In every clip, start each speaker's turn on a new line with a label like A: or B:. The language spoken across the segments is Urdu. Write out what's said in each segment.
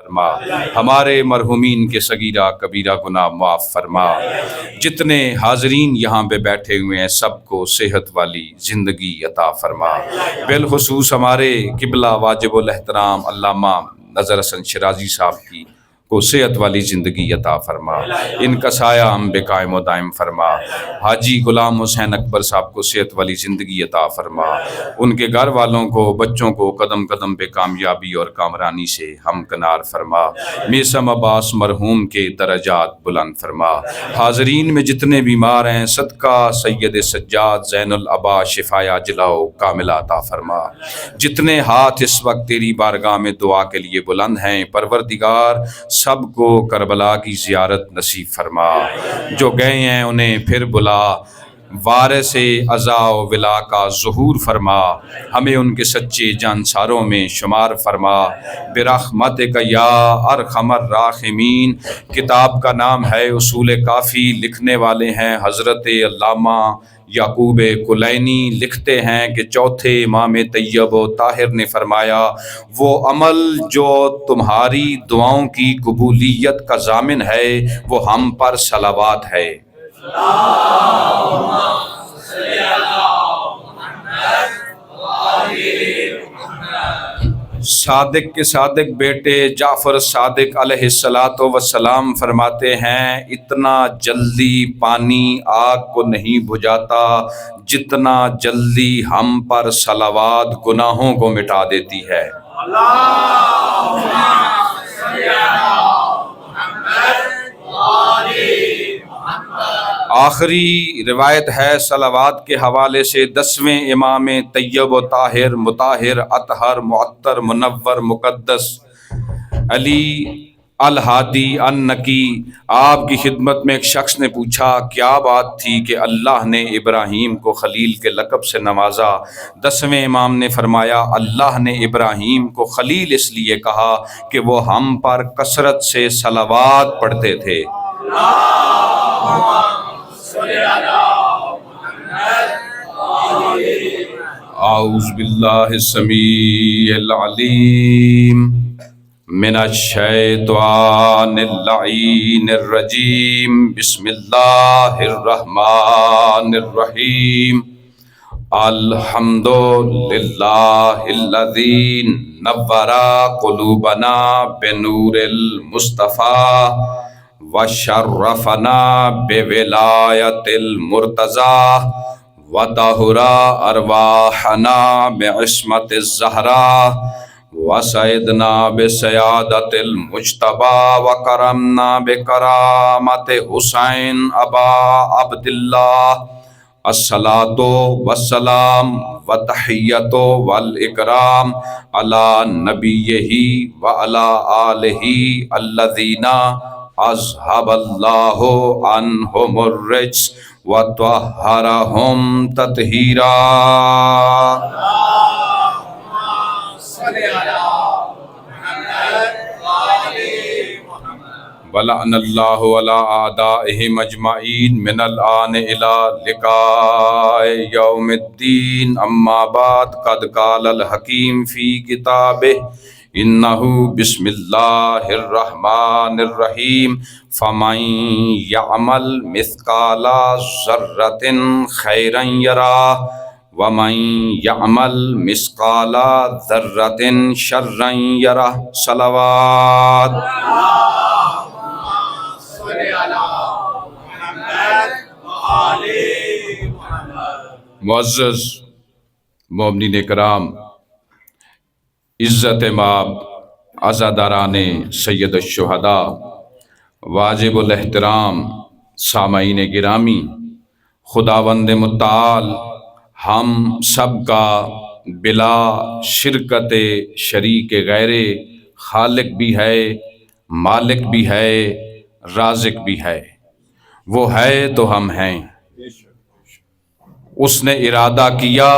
A: فرما، ہمارے مرحومین کے صغیرہ کبیرہ گناہ معاف فرما، جتنے حاضرین یہاں پہ بیٹھے ہوئے ہیں سب کو صحت والی زندگی عطا فرما، بالخصوص ہمارے قبلہ واجب الاحترام علامہ نظر حسن شیرازی صاحب کی کو صحت والی زندگی عطا فرما، ان کا سایہ ہم بے قائم و دائم فرما، حاجی غلام حسین اکبر صاحب کو صحت والی زندگی عطا فرما، ان کے گھر والوں کو بچوں کو قدم قدم پہ کامیابی اور کامرانی سے ہمکنار فرما، میثم عباس مرحوم کے درجات بلند فرما، حاضرین میں جتنے بیمار ہیں صدقہ سید سجاد زین العبا شفا عاجلہ کاملہ عطا فرما، جتنے ہاتھ اس وقت تیری بارگاہ میں دعا کے لیے بلند ہیں پروردگار سب کو کربلا کی زیارت نصیب فرما، جو گئے ہیں انہیں پھر بلا، وارث عزا و ولا کا ظہور فرما، ہمیں ان کے سچے جانساروں میں شمار فرما، برحمتک یا ارحم الراحمین۔ کتاب کا نام ہے اصول کافی، لکھنے والے ہیں حضرت علامہ یعقوب کلینی، لکھتے ہیں کہ چوتھے امام طیب و طاہر نے فرمایا وہ عمل جو تمہاری دعاؤں کی قبولیت کا ضامن ہے وہ ہم پر صلوات ہے۔ صادق کے صادق بیٹے جعفر صادق علیہ السلام فرماتے ہیں اتنا جلدی پانی آگ کو نہیں بجھاتا جتنا جلدی ہم پر صلوات گناہوں کو مٹا دیتی ہے۔ آخری روایت ہے صلوات کے حوالے سے 10ویں امام طیب و طاہر مطہر اطہر معطر منور مقدس علی الہادی النقی، آپ کی خدمت میں ایک شخص نے پوچھا کیا بات تھی کہ اللہ نے ابراہیم کو خلیل کے لقب سے نوازا؟ 10ویں امام نے فرمایا اللہ نے ابراہیم کو خلیل اس لیے کہا کہ وہ ہم پر کثرت سے صلوات پڑھتے تھے۔ اعوذ باللہ السمیع العلیم من الشیطان اللعین الرجیم، بسم اللہ الرحمن الرحیم، الحمد للہ الذی نور قلوبنا بنور المصطفیٰ وشرفنا بولایت المرتضی وطہر ارواحنا بعصمت الزہراء وسعدنا بسیادت المجتبی وکرمنا بکرامت حسین ابا عبداللہ، الصلاۃ والسلام والتحیۃ والاکرام علی نبیہ وعلی آلہ الذین اذھب اللہ عنہم الرجس وطہرہم تطہیرا۔ ولعن اللہ علی اعدائہم اجمعین من الآن الی لقاء یوم الدین، اما بعد قد قال الحکیم فی کتابہ انہ بسم اللہ الرحمن الرحیم، فمن یعمل مثقال ذرۃ خیرا یرہ ومن یعمل مثقال ذرۃ شرا یرہ۔ صلوات۔ معزز مومنین کرام، عزت مآب عزاداران سید الشہداء، واجب الاحترام سامعین گرامی، خداوند متعال ہم سب کا بلا شرکت شریک غیر خالق بھی ہے، مالک بھی ہے، رازق بھی ہے، وہ ہے تو ہم ہیں، اس نے ارادہ کیا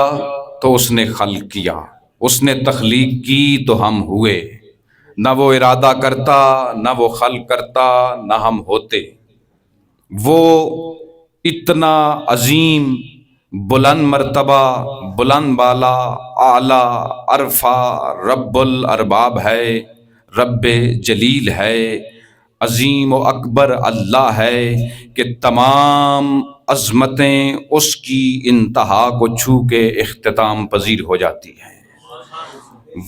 A: تو اس نے خلق کیا، اس نے تخلیق کی تو ہم ہوئے، نہ وہ ارادہ کرتا نہ وہ خلق کرتا نہ ہم ہوتے۔ وہ اتنا عظیم، بلند مرتبہ، بلند بالا، اعلیٰ عرفہ رب الارباب ہے، رب جلیل ہے، عظیم و اکبر اللہ ہے کہ تمام عظمتیں اس کی انتہا کو چھو کے اختتام پذیر ہو جاتی ہیں۔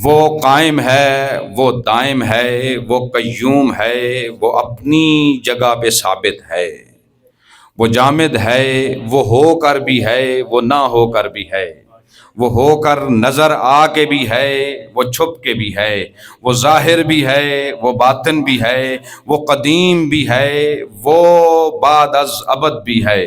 A: وہ قائم ہے، وہ دائم ہے، وہ قیوم ہے، وہ اپنی جگہ پہ ثابت ہے، وہ جامد ہے، وہ ہو کر بھی ہے، وہ نہ ہو کر بھی ہے، وہ ہو کر نظر آ کے بھی ہے، وہ چھپ کے بھی ہے، وہ ظاہر بھی ہے، وہ باطن بھی ہے، وہ قدیم بھی ہے، وہ بعد از ابد بھی ہے،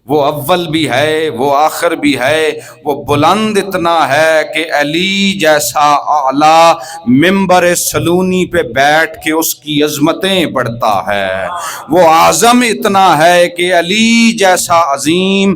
A: وہ اول بھی ہے، وہ آخر بھی ہے، وہ بلند اتنا ہے کہ علی جیسا اعلیٰ ممبر سلونی پہ بیٹھ کے اس کی عظمتیں پڑھتا ہے، وہ اعظم اتنا ہے کہ علی جیسا عظیم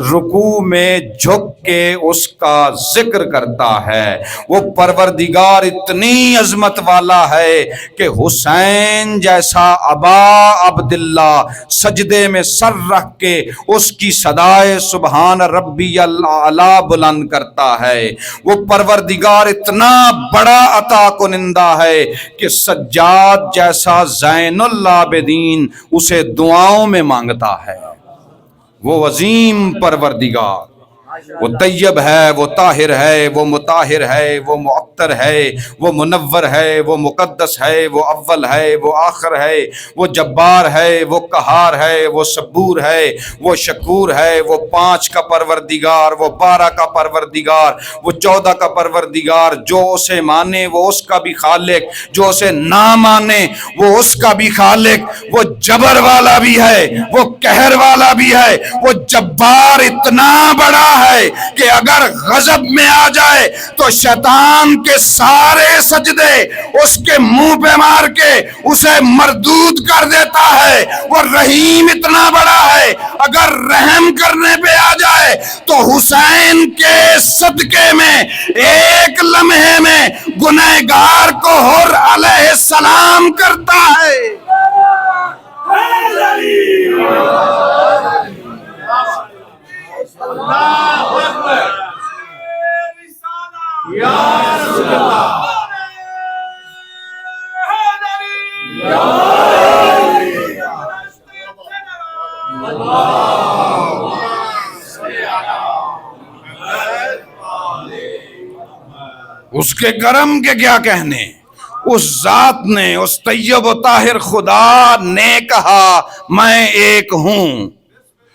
A: رکوع میں جھک کے اس کا ذکر کرتا ہے، وہ پروردگار اتنی عظمت والا ہے کہ حسین جیسا ابا عبداللہ سجدے میں سر رکھ کے اس کی صدائے سبحان ربی الاعلی بلند کرتا ہے، وہ پروردگار اتنا بڑا عطا کنندہ ہے کہ سجاد جیسا زین العابدین اسے دعاؤں میں مانگتا ہے۔ وہ عظیم پروردگار، وہ طیب ہے، وہ طاہر ہے، وہ مطہر ہے، وہ معطر ہے، وہ منور ہے، وہ مقدس ہے، وہ اول ہے، وہ آخر ہے، وہ جبار ہے، وہ قہار ہے، وہ صبور ہے، وہ شکور ہے، وہ 5 کا پروردگار، وہ 12 کا پروردگار، وہ 14 کا پروردگار، جو اسے مانے وہ اس کا بھی خالق، جو اسے نہ مانے وہ اس کا بھی خالق، وہ جبر والا بھی ہے، وہ قہر والا بھی ہے، وہ جبار اتنا بڑا ہے کہ اگر غضب میں آ جائے تو شیطان کے سارے سجدے اس کے منہ پہ مار کے اسے مردود کر دیتا ہے۔ وہ رحیم اتنا بڑا ہے، اگر رحم کرنے پہ آ جائے تو حسین کے صدقے میں ایک لمحے میں گنہگار کو حر علیہ السلام کرتا ہے۔ اس کے کرم کے کیا کہنے، اس ذات نے، اس طیب و طاہر خدا نے کہا میں ایک ہوں،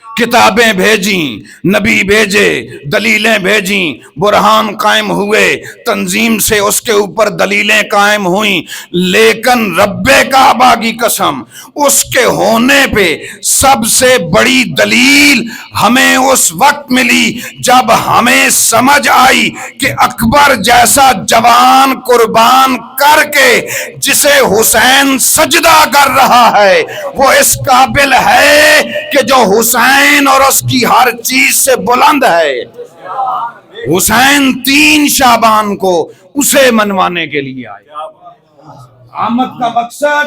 A: کتابیں بھیجیں، نبی بھیجے، دلیلیں بھیجیں، برہان قائم ہوئے، تنظیم سے اس کے اوپر دلیلیں قائم ہوئیں، لیکن رب کعبہ کی قسم اس کے ہونے پہ سب سے بڑی دلیل ہمیں اس وقت ملی جب ہمیں سمجھ آئی کہ اکبر جیسا جوان قربان کر کے جسے حسین سجدہ کر رہا ہے وہ اس قابل ہے کہ جو حسین اور اس کی ہر چیز سے بلند ہے۔ حسین 3 شعبان کو اسے منوانے کے لیے آئے، آمد کا مقصد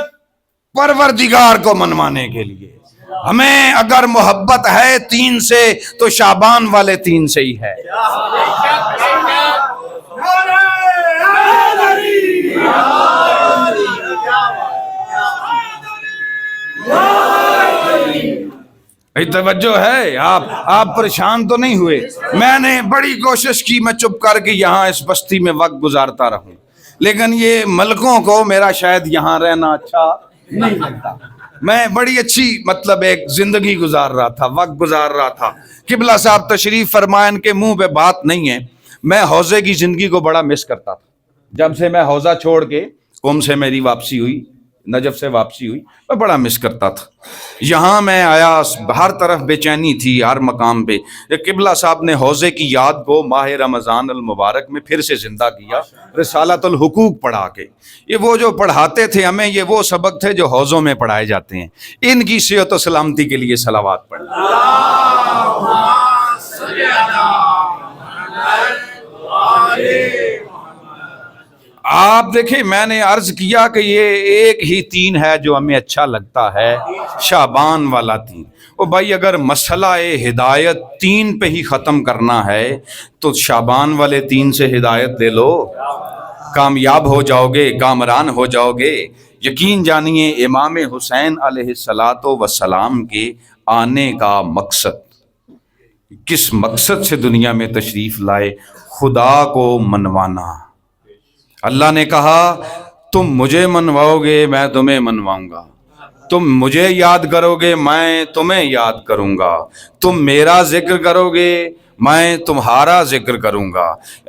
A: پروردگار کو منوانے کے لیے۔ ہمیں اگر محبت ہے 3 سے تو شعبان والے 3 سے ہی ہے۔ توجہ ہے، آپ پریشان تو نہیں ہوئے؟ میں نے بڑی کوشش کی میں چپ کر کے یہاں اس بستی میں وقت گزارتا رہوں، لیکن یہ ملکوں کو میرا شاید یہاں رہنا اچھا نہیں لگتا۔ میں بڑی اچھی ایک زندگی گزار رہا تھا، وقت گزار رہا تھا۔ قبلہ صاحب تشریف فرمائے، ان کے منہ پہ بات نہیں ہے، میں حوضے کی زندگی کو بڑا مس کرتا تھا۔ جب سے میں حوضہ چھوڑ کے قوم سے میری واپسی ہوئی، نجف سے واپسی ہوئی، میں بڑا مس کرتا تھا۔ یہاں میں آیا، ہر طرف بے چینی تھی، ہر مقام پہ۔ قبلہ صاحب نے حوضے کی یاد کو ماہ رمضان المبارک میں پھر سے زندہ کیا، رسالۃ الحقوق پڑھا کے۔ یہ وہ جو پڑھاتے تھے ہمیں، یہ وہ سبق تھے جو حوضوں میں پڑھائے جاتے ہیں۔ ان کی صحت و سلامتی کے لیے صلوات پڑھیں۔ آپ دیکھیں، میں نے عرض کیا کہ یہ ایک ہی 3 ہے جو ہمیں اچھا لگتا ہے، شعبان والا 3۔ او بھائی، اگر مسئلہ ہدایت 3 پہ ہی ختم کرنا ہے تو شعبان والے 3 سے ہدایت لے لو۔ کامیاب ہو جاؤ گے، کامران ہو جاؤ گے۔ یقین جانیے امام حسین علیہ الصلاۃ والسلام کے آنے کا مقصد، کس مقصد سے دنیا میں تشریف لائے؟ خدا کو منوانا۔ اللہ نے کہا تم مجھے منواؤ گے میں تمہیں منواؤں گا، تم مجھے یاد کرو گے میں تمہیں یاد کروں گا، تم میرا ذکر کرو گے میں تمہارا ذکر کروں گا۔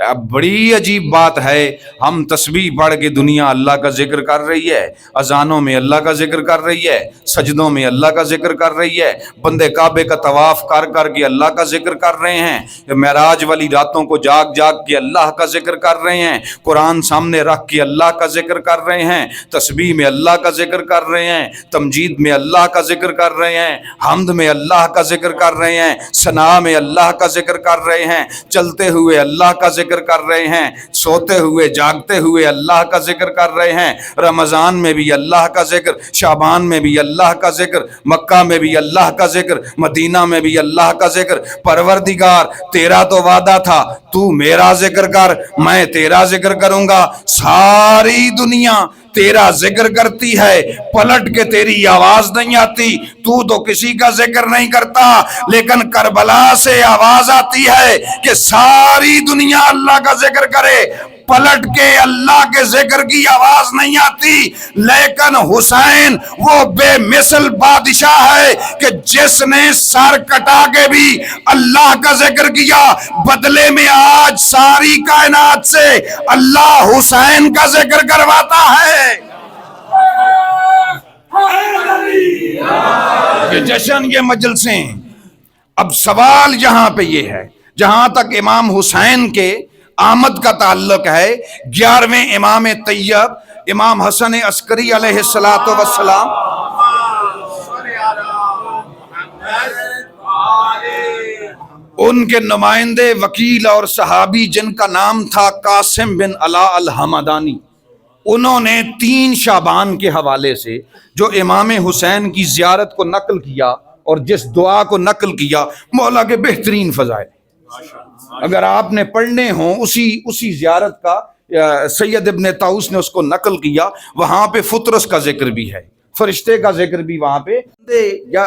A: اب بڑی عجیب بات ہے، ہم تسبیح پڑھ کے دنیا اللہ کا ذکر کر رہی ہے، اذانوں میں اللہ کا ذکر کر رہی ہے، سجدوں میں اللہ کا ذکر کر رہی ہے، بندے کعبے کا طواف کر کر کے اللہ کا ذکر کر رہے ہیں، معراج والی راتوں کو جاگ جاگ کے اللہ کا ذکر کر رہے ہیں، قرآن سامنے رکھ کے اللہ کا ذکر کر رہے ہیں، تسبیح میں اللہ کا ذکر کر رہے ہیں، تمجید میں اللہ کا ذکر کر رہے ہیں، حمد میں اللہ کا ذکر کر رہے ہیں، ثنا میں اللہ کا ذکر کر رہے ہیں، چلتے ہوئے اللہ کا ذکر کر رہے ہیں، سوتے ہوئے جاگتے ہوئے اللہ کا ذکر کر رہے ہیں، رمضان میں بھی اللہ کا ذکر، شعبان میں بھی اللہ کا ذکر، مکہ میں بھی اللہ کا ذکر، مدینہ میں بھی اللہ کا ذکر۔ پروردگار تیرا تو وعدہ تھا تو میرا ذکر کر میں تیرا ذکر کروں گا، ساری دنیا تیرا ذکر کرتی ہے، پلٹ کے تیری آواز نہیں آتی، تو کسی کا ذکر نہیں کرتا، لیکن کربلا سے آواز آتی ہے کہ ساری دنیا اللہ کا ذکر کرے، پلٹ کے اللہ کے ذکر کی آواز نہیں آتی، لیکن حسین وہ بے مثل بادشاہ ہے کہ جس نے سر کٹا کے بھی اللہ کا ذکر کیا، بدلے میں آج ساری کائنات سے اللہ حسین کا ذکر کرواتا ہے۔ یہ جشن، یہ مجلسیں، اب سوال یہاں پہ یہ ہے، جہاں تک امام حسین کے آمد کا تعلق ہے، 11ویں امام طیب امام حسن عسکری علیہ الصلاۃ والسلام، ان کے نمائندے وکیل اور صحابی جن کا نام تھا قاسم بن علا الحمدانی، انہوں نے 3 شعبان کے حوالے سے جو امام حسین کی زیارت کو نقل کیا اور جس دعا کو نقل کیا، مولا کے بہترین فضائل اگر آپ نے پڑھنے ہوں، اسی زیارت کا سید ابن طاؤس نے اس کو نقل کیا، وہاں پہ فطرس کا ذکر بھی ہے، فرشتے کا ذکر بھی وہاں پہ، یا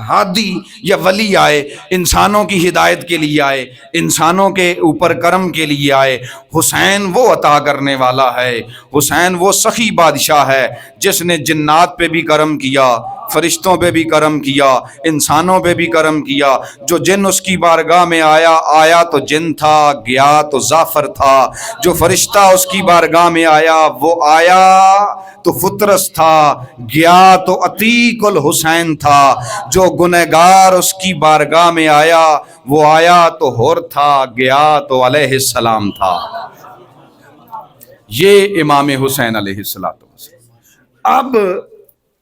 A: ہادی یا ولی آئے، انسانوں کی ہدایت کے لیے آئے، انسانوں کے اوپر کرم کے لیے آئے۔ حسین وہ عطا کرنے والا ہے، حسین وہ سخی بادشاہ ہے جس نے جنات پہ بھی کرم کیا، فرشتوں پہ بھی کرم کیا، انسانوں پہ بھی کرم کیا۔ جو جن اس کی بارگاہ میں آیا تو جن تھا، گیا تو زعفر تھا۔ جو فرشتہ اس کی بارگاہ میں آیا، وہ آیا تو فطرس تھا، گیا تو عتیق الحسین تھا۔ جو گنہگار اس کی بارگاہ میں آیا، وہ آیا تو حر تھا، گیا تو علیہ السلام تھا۔ یہ امام حسین علیہ السلام۔ اب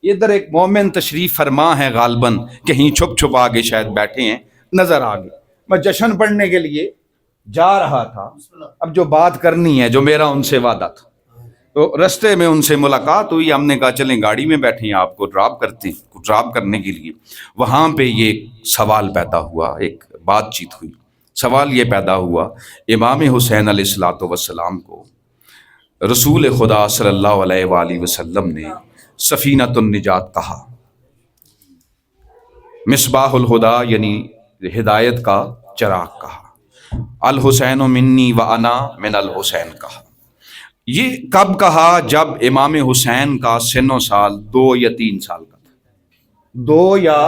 A: ادھر ایک مومن تشریف فرما ہے، غالباً کہیں چھپ چھپ آگے شاید بیٹھے ہیں، نظر آ گئے۔ میں جشن پڑھنے کے لیے جا رہا تھا، اب جو بات کرنی ہے، جو میرا ان سے وعدہ تھا، تو رستے میں ان سے ملاقات ہوئی، ہم نے کہا چلیں گاڑی میں بیٹھے ہیں، آپ کو ڈراپ کرنے کے لیے۔ وہاں پہ یہ سوال پیدا ہوا، ایک بات چیت ہوئی۔ سوال یہ پیدا ہوا، امام حسین علیہ الصلوۃ والسلام کو رسول خدا صلی اللہ علیہ وآلہ وسلم نے سفینۃ النجات کہا، مصباح الہدا یعنی ہدایت کا چراغ کہا، الحسین منی و انا من الحسین کہا۔ یہ کب کہا؟ جب امام حسین کا سن و سال 2 یا 3 سال کا تھا، 2 یا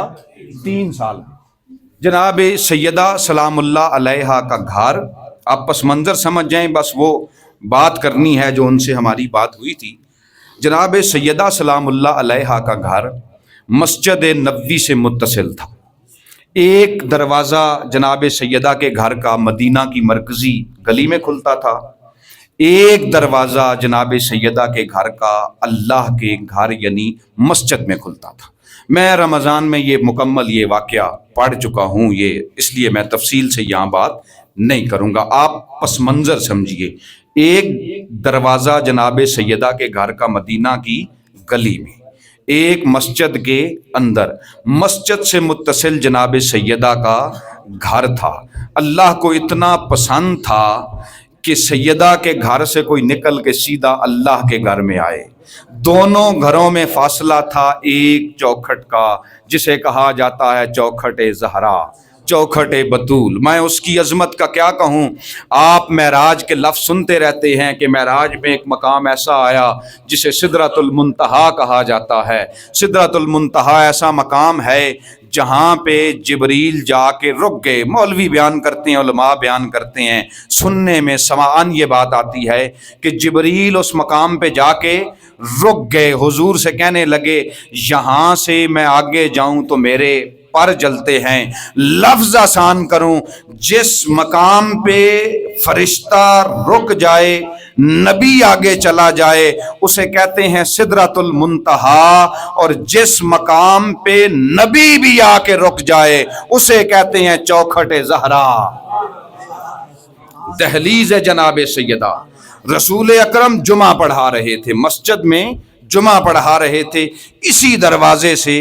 A: 3 سال۔ جناب سیدہ سلام اللہ علیہا کا گھر، آپ پس منظر سمجھ جائیں، بس وہ بات کرنی ہے جو ان سے ہماری بات ہوئی تھی۔ جناب سیدہ سلام اللہ علیہا کا گھر مسجد نبوی سے متصل تھا۔ ایک دروازہ جناب سیدہ کے گھر کا مدینہ کی مرکزی گلی میں کھلتا تھا، ایک دروازہ جناب سیدہ کے گھر کا اللہ کے گھر یعنی مسجد میں کھلتا تھا۔ میں رمضان میں یہ مکمل یہ واقعہ پڑھ چکا ہوں، یہ اس لیے میں تفصیل سے یہاں بات نہیں کروں گا، آپ پس منظر سمجھیے۔ ایک دروازہ جناب سیدہ کے گھر کا مدینہ کی گلی میں، ایک مسجد کے اندر، مسجد سے متصل جناب سیدہ کا گھر تھا۔ اللہ کو اتنا پسند تھا کہ سیدہ کے گھر سے کوئی نکل کے سیدھا اللہ کے گھر میں آئے. دونوں گھروں میں فاصلہ تھا ایک چوکھٹ کا، جسے کہا جاتا ہے چوکھٹ زہرا، چوکھٹ بطول. میں اس کی عظمت کا کیا کہوں. آپ معراج کے لفظ سنتے رہتے ہیں کہ معراج میں ایک مقام ایسا آیا جسے سدرۃ المنتہا کہا جاتا ہے. سدرۃ المنتہا ایسا مقام ہے جہاں پہ جبریل جا کے رک گئے. مولوی بیان کرتے ہیں، علماء بیان کرتے ہیں، سننے میں سماعن یہ بات آتی ہے کہ جبریل اس مقام پہ جا کے رک گئے، حضور سے کہنے لگے یہاں سے میں آگے جاؤں تو میرے پر جلتے ہیں. لفظ آسان کروں، جس مقام پہ فرشتہ رک جائے، نبی آگے چلا جائے، اسے کہتے ہیں سدرۃ المنتہا، اور جس مقام پہ نبی بھی آ کے رک جائے اسے کہتے ہیں چوکھٹ زہرا، دہلیز جناب سیدہ. رسول اکرم جمعہ پڑھا رہے تھے، مسجد میں جمعہ پڑھا رہے تھے. اسی دروازے سے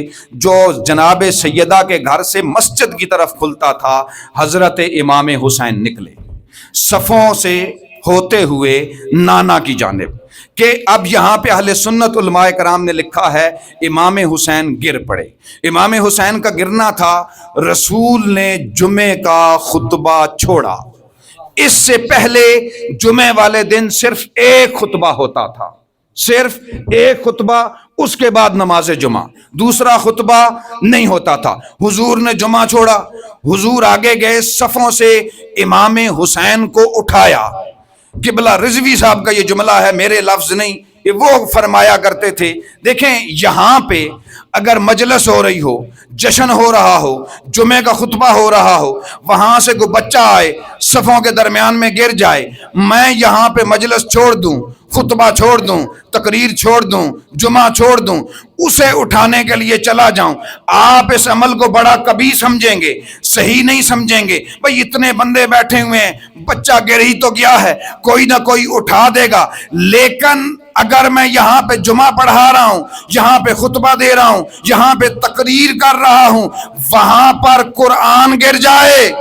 A: جو جناب سیدہ کے گھر سے مسجد کی طرف کھلتا تھا، حضرت امام حسین نکلے صفوں سے ہوتے ہوئے نانا کی جانب، کہ اب یہاں پہ اہل سنت علماء کرام نے لکھا ہے امام حسین گر پڑے. امام حسین کا گرنا تھا، رسول نے جمعے کا خطبہ چھوڑا. اس سے پہلے جمعے والے دن صرف ایک خطبہ ہوتا تھا، صرف ایک خطبہ، اس کے بعد نماز جمعہ، دوسرا خطبہ نہیں ہوتا تھا. حضور نے جمعہ چھوڑا، حضور آگے گئے، صفوں سے امام حسین کو اٹھایا. قبلہ رضوی صاحب کا یہ جملہ ہے، میرے لفظ نہیں، یہ وہ فرمایا کرتے تھے. دیکھیں یہاں پہ اگر مجلس ہو رہی ہو، جشن ہو رہا ہو، جمعے کا خطبہ ہو رہا ہو، وہاں سے کوئی بچہ آئے صفوں کے درمیان میں گر جائے، میں یہاں پہ مجلس چھوڑ دوں، خطبہ چھوڑ دوں، تقریر چھوڑ دوں، جمعہ چھوڑ دوں، اسے اٹھانے کے لیے چلا جاؤں، آپ اس عمل کو بڑا کبھی سمجھیں گے، صحیح نہیں سمجھیں گے. بھئی اتنے بندے بیٹھے ہوئے ہیں، بچہ گر ہی تو گیا ہے، کوئی نہ کوئی اٹھا دے گا. لیکن اگر میں یہاں پہ جمعہ پڑھا رہا ہوں، یہاں پہ خطبہ دے رہا ہوں، یہاں پہ تقریر کر رہا ہوں، وہاں پر قرآن گر جائے،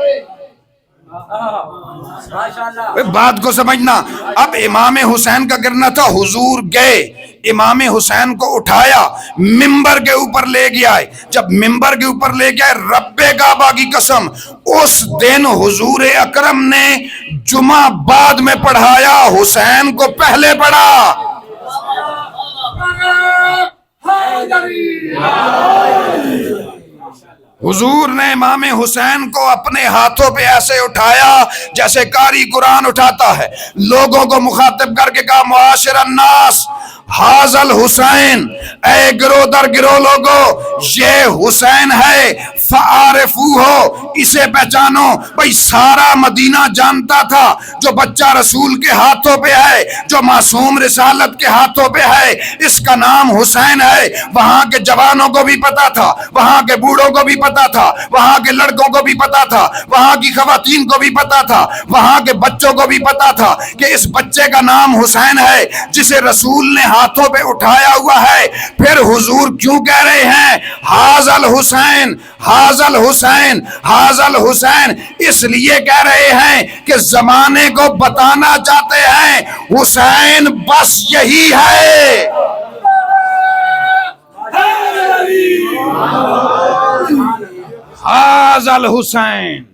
A: بات کو سمجھنا. اب امام حسین کا گرنا تھا، حضور گئے، امام حسین کو اٹھایا، ممبر کے اوپر لے گیا. جب ممبر کے اوپر لے گیا، رب کعبہ کی قسم اس دن حضور اکرم نے جمعہ بعد میں پڑھایا، حسین کو پہلے پڑھا. حضور نے امام حسین کو اپنے ہاتھوں پہ ایسے اٹھایا جیسے قاری قرآن اٹھاتا ہے، لوگوں کو مخاطب کر کے کہا معاشر الناس ھذا الحسین، اے گروہ در گروہ لوگو یہ حسین ہے، فعارفوہ، اسے پہچانو. بھئی سارا مدینہ جانتا تھا جو بچہ رسول کے ہاتھوں پہ ہے، جو معصوم رسالت کے ہاتھوں پہ ہے، اس کا نام حسین ہے. وہاں کے جوانوں کو بھی پتا تھا، وہاں کے بوڑھوں کو بھی پتا تھا، وہاں کے لڑکوں کو بھی پتا تھا، وہاں کی خواتین کو بھی پتا تھا، وہاں کے بچوں کو بھی پتا تھا کہ اس بچے کا نام حسین ہے جسے رسول نے ہاتھوں پہ اٹھایا ہوا ہے. پھر حضور کیوں کہہ رہے ہیں ھذا الحسین، ھذا الحسین، ھذا الحسین؟ اس لیے کہہ رہے ہیں کہ زمانے کو بتانا چاہتے ہیں حسین بس یہی ہے. ھذا الحسین.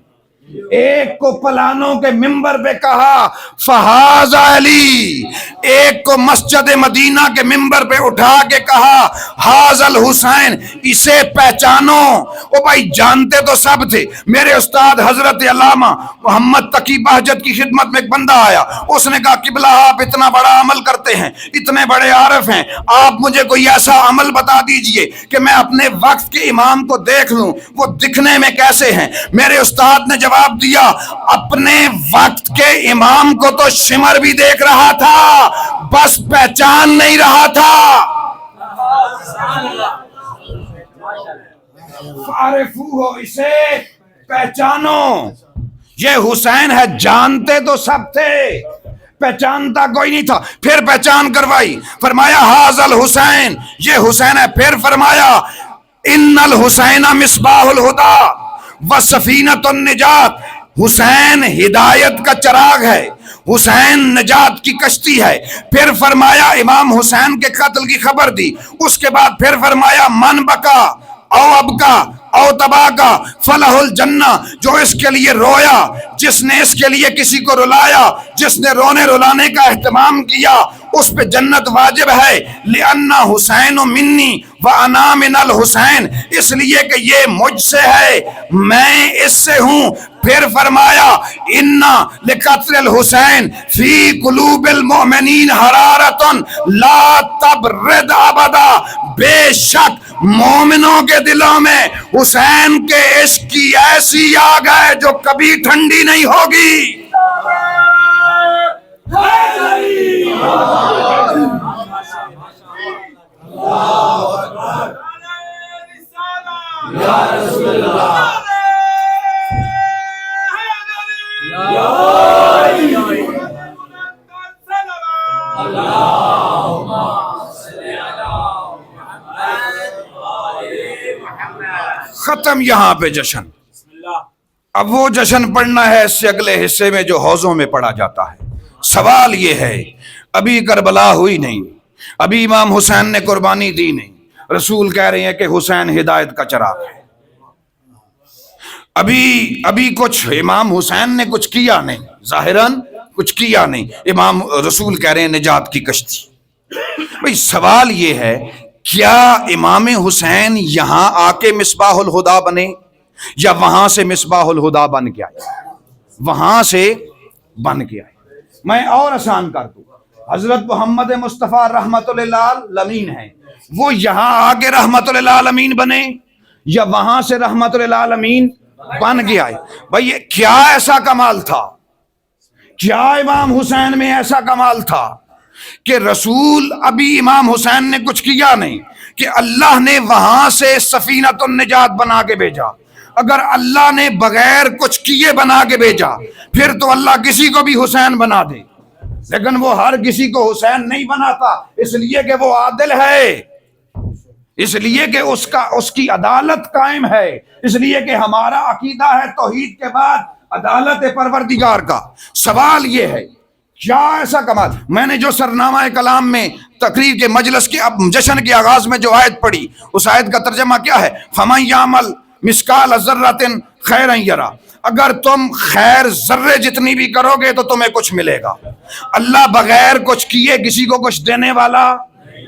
A: ایک کو پلانوں کے ممبر پہ کہا فہذا علی، ایک کو مسجد مدینہ کے ممبر پہ اٹھا کے کہا ھذا الحسین، اسے پہچانو. او بھائی جانتے تو سب تھے. میرے استاد حضرت علامہ محمد تقی بہجت کی خدمت میں ایک بندہ آیا، اس نے کہا قبلہ آپ اتنا بڑا عمل کرتے ہیں، اتنے بڑے عارف ہیں، آپ مجھے کوئی ایسا عمل بتا دیجئے کہ میں اپنے وقت کے امام کو دیکھ لوں، وہ دکھنے میں کیسے ہیں. میرے استاد نے جواب دیا اپنے وقت کے امام کو تو شمر بھی دیکھ رہا تھا، بس پہچان نہیں رہا تھا. فعرفوہ، اسے پہچانو، یہ حسین ہے. جانتے تو سب تھے، پہچانتا کوئی نہیں تھا. پھر پہچان کروائی، فرمایا ھذا الحسین، یہ حسین ہے. پھر فرمایا ان الحسین مصباح الہدی وسفینۃ النجات، حسین ہدایت کا چراغ ہے، حسین نجات کی کشتی ہے۔ پھر فرمایا امام حسین کے قتل کی خبر دی، اس کے بعد پھر فرمایا من بکا او ابکا او تبا کا فلح الجنہ، جو اس کے لیے رویا، جس نے اس کے لیے کسی کو رلایا، جس نے رونے رلانے کا اہتمام کیا، اس پہ جنت واجب ہے۔ لِأَنَّ حسین منی وَأَنَا مِنَ الحسین، اس لیے کہ یہ مجھ سے ہے، میں اس سے ہوں۔ پھر فرمایا اِنَّ لِقَتْلِ الحسین فِي قُلُوبِ الْمُؤْمِنِينَ حَرَارَةٌ لَا تَبْرِدْ أَبَدًا، بے شک مومنوں کے دلوں میں حسین کے عشق کی ایسی آگ ہے جو کبھی ٹھنڈی نہیں ہوگی۔ ختم یہاں پہ جشن۔ اب وہ جشن پڑھنا ہے اس سے اگلے حصے میں جو حوضوں میں پڑھا جاتا ہے۔ سوال یہ ہے، ابھی کربلا ہوئی نہیں، ابھی امام حسین نے قربانی دی نہیں، رسول کہہ رہے ہیں کہ حسین ہدایت کا چراغ ہے، ابھی کچھ امام حسین نے کچھ کیا نہیں، ظاہراً کچھ کیا نہیں، امام رسول کہہ رہے ہیں نجات کی کشتی۔ بھئی سوال یہ ہے، کیا امام حسین یہاں آ کے مصباح الہدا بنے یا وہاں سے مصباح الہدا بن کے آئے؟ وہاں سے بن کے آئے۔ میں اور آسان کر دوں، حضرت محمد مصطفیٰ رحمت للعالمین ہیں، وہ یہاں آ کے رحمت للعالمین بنے یا وہاں سے رحمت للعالمین بن کے آئے؟ بھئی کیا ایسا کمال تھا، کیا امام حسین میں ایسا کمال تھا کہ رسول ابھی امام حسین نے کچھ کیا نہیں کہ اللہ نے وہاں سے سفینۃ النجات بنا کے بھیجا؟ اگر اللہ نے بغیر کچھ کیے بنا کے بھیجا پھر تو اللہ کسی کو بھی حسین بنا دے، لیکن وہ ہر کسی کو حسین نہیں بناتا، اس لیے کہ وہ عادل ہے، اس لیے کہ اس کی عدالت قائم ہے، اس لیے کہ ہمارا عقیدہ ہے توحید کے بعد عدالت پروردگار کا۔ سوال یہ ہے، کیا ایسا کمال؟ میں نے جو سرنامہ کلام میں تقریر کے مجلس کے اب جشن کے آغاز میں جو آیت پڑھی، اس آیت کا ترجمہ کیا ہے؟ فَمَن يَعْمَلْ مِثْقَالَ ذَرَّةٍ خَيْرًا يَرَهُ، اگر تم خیر ذرے جتنی بھی کرو گے تو تمہیں کچھ ملے گا۔ اللہ بغیر کچھ کیے کسی کو کچھ دینے والا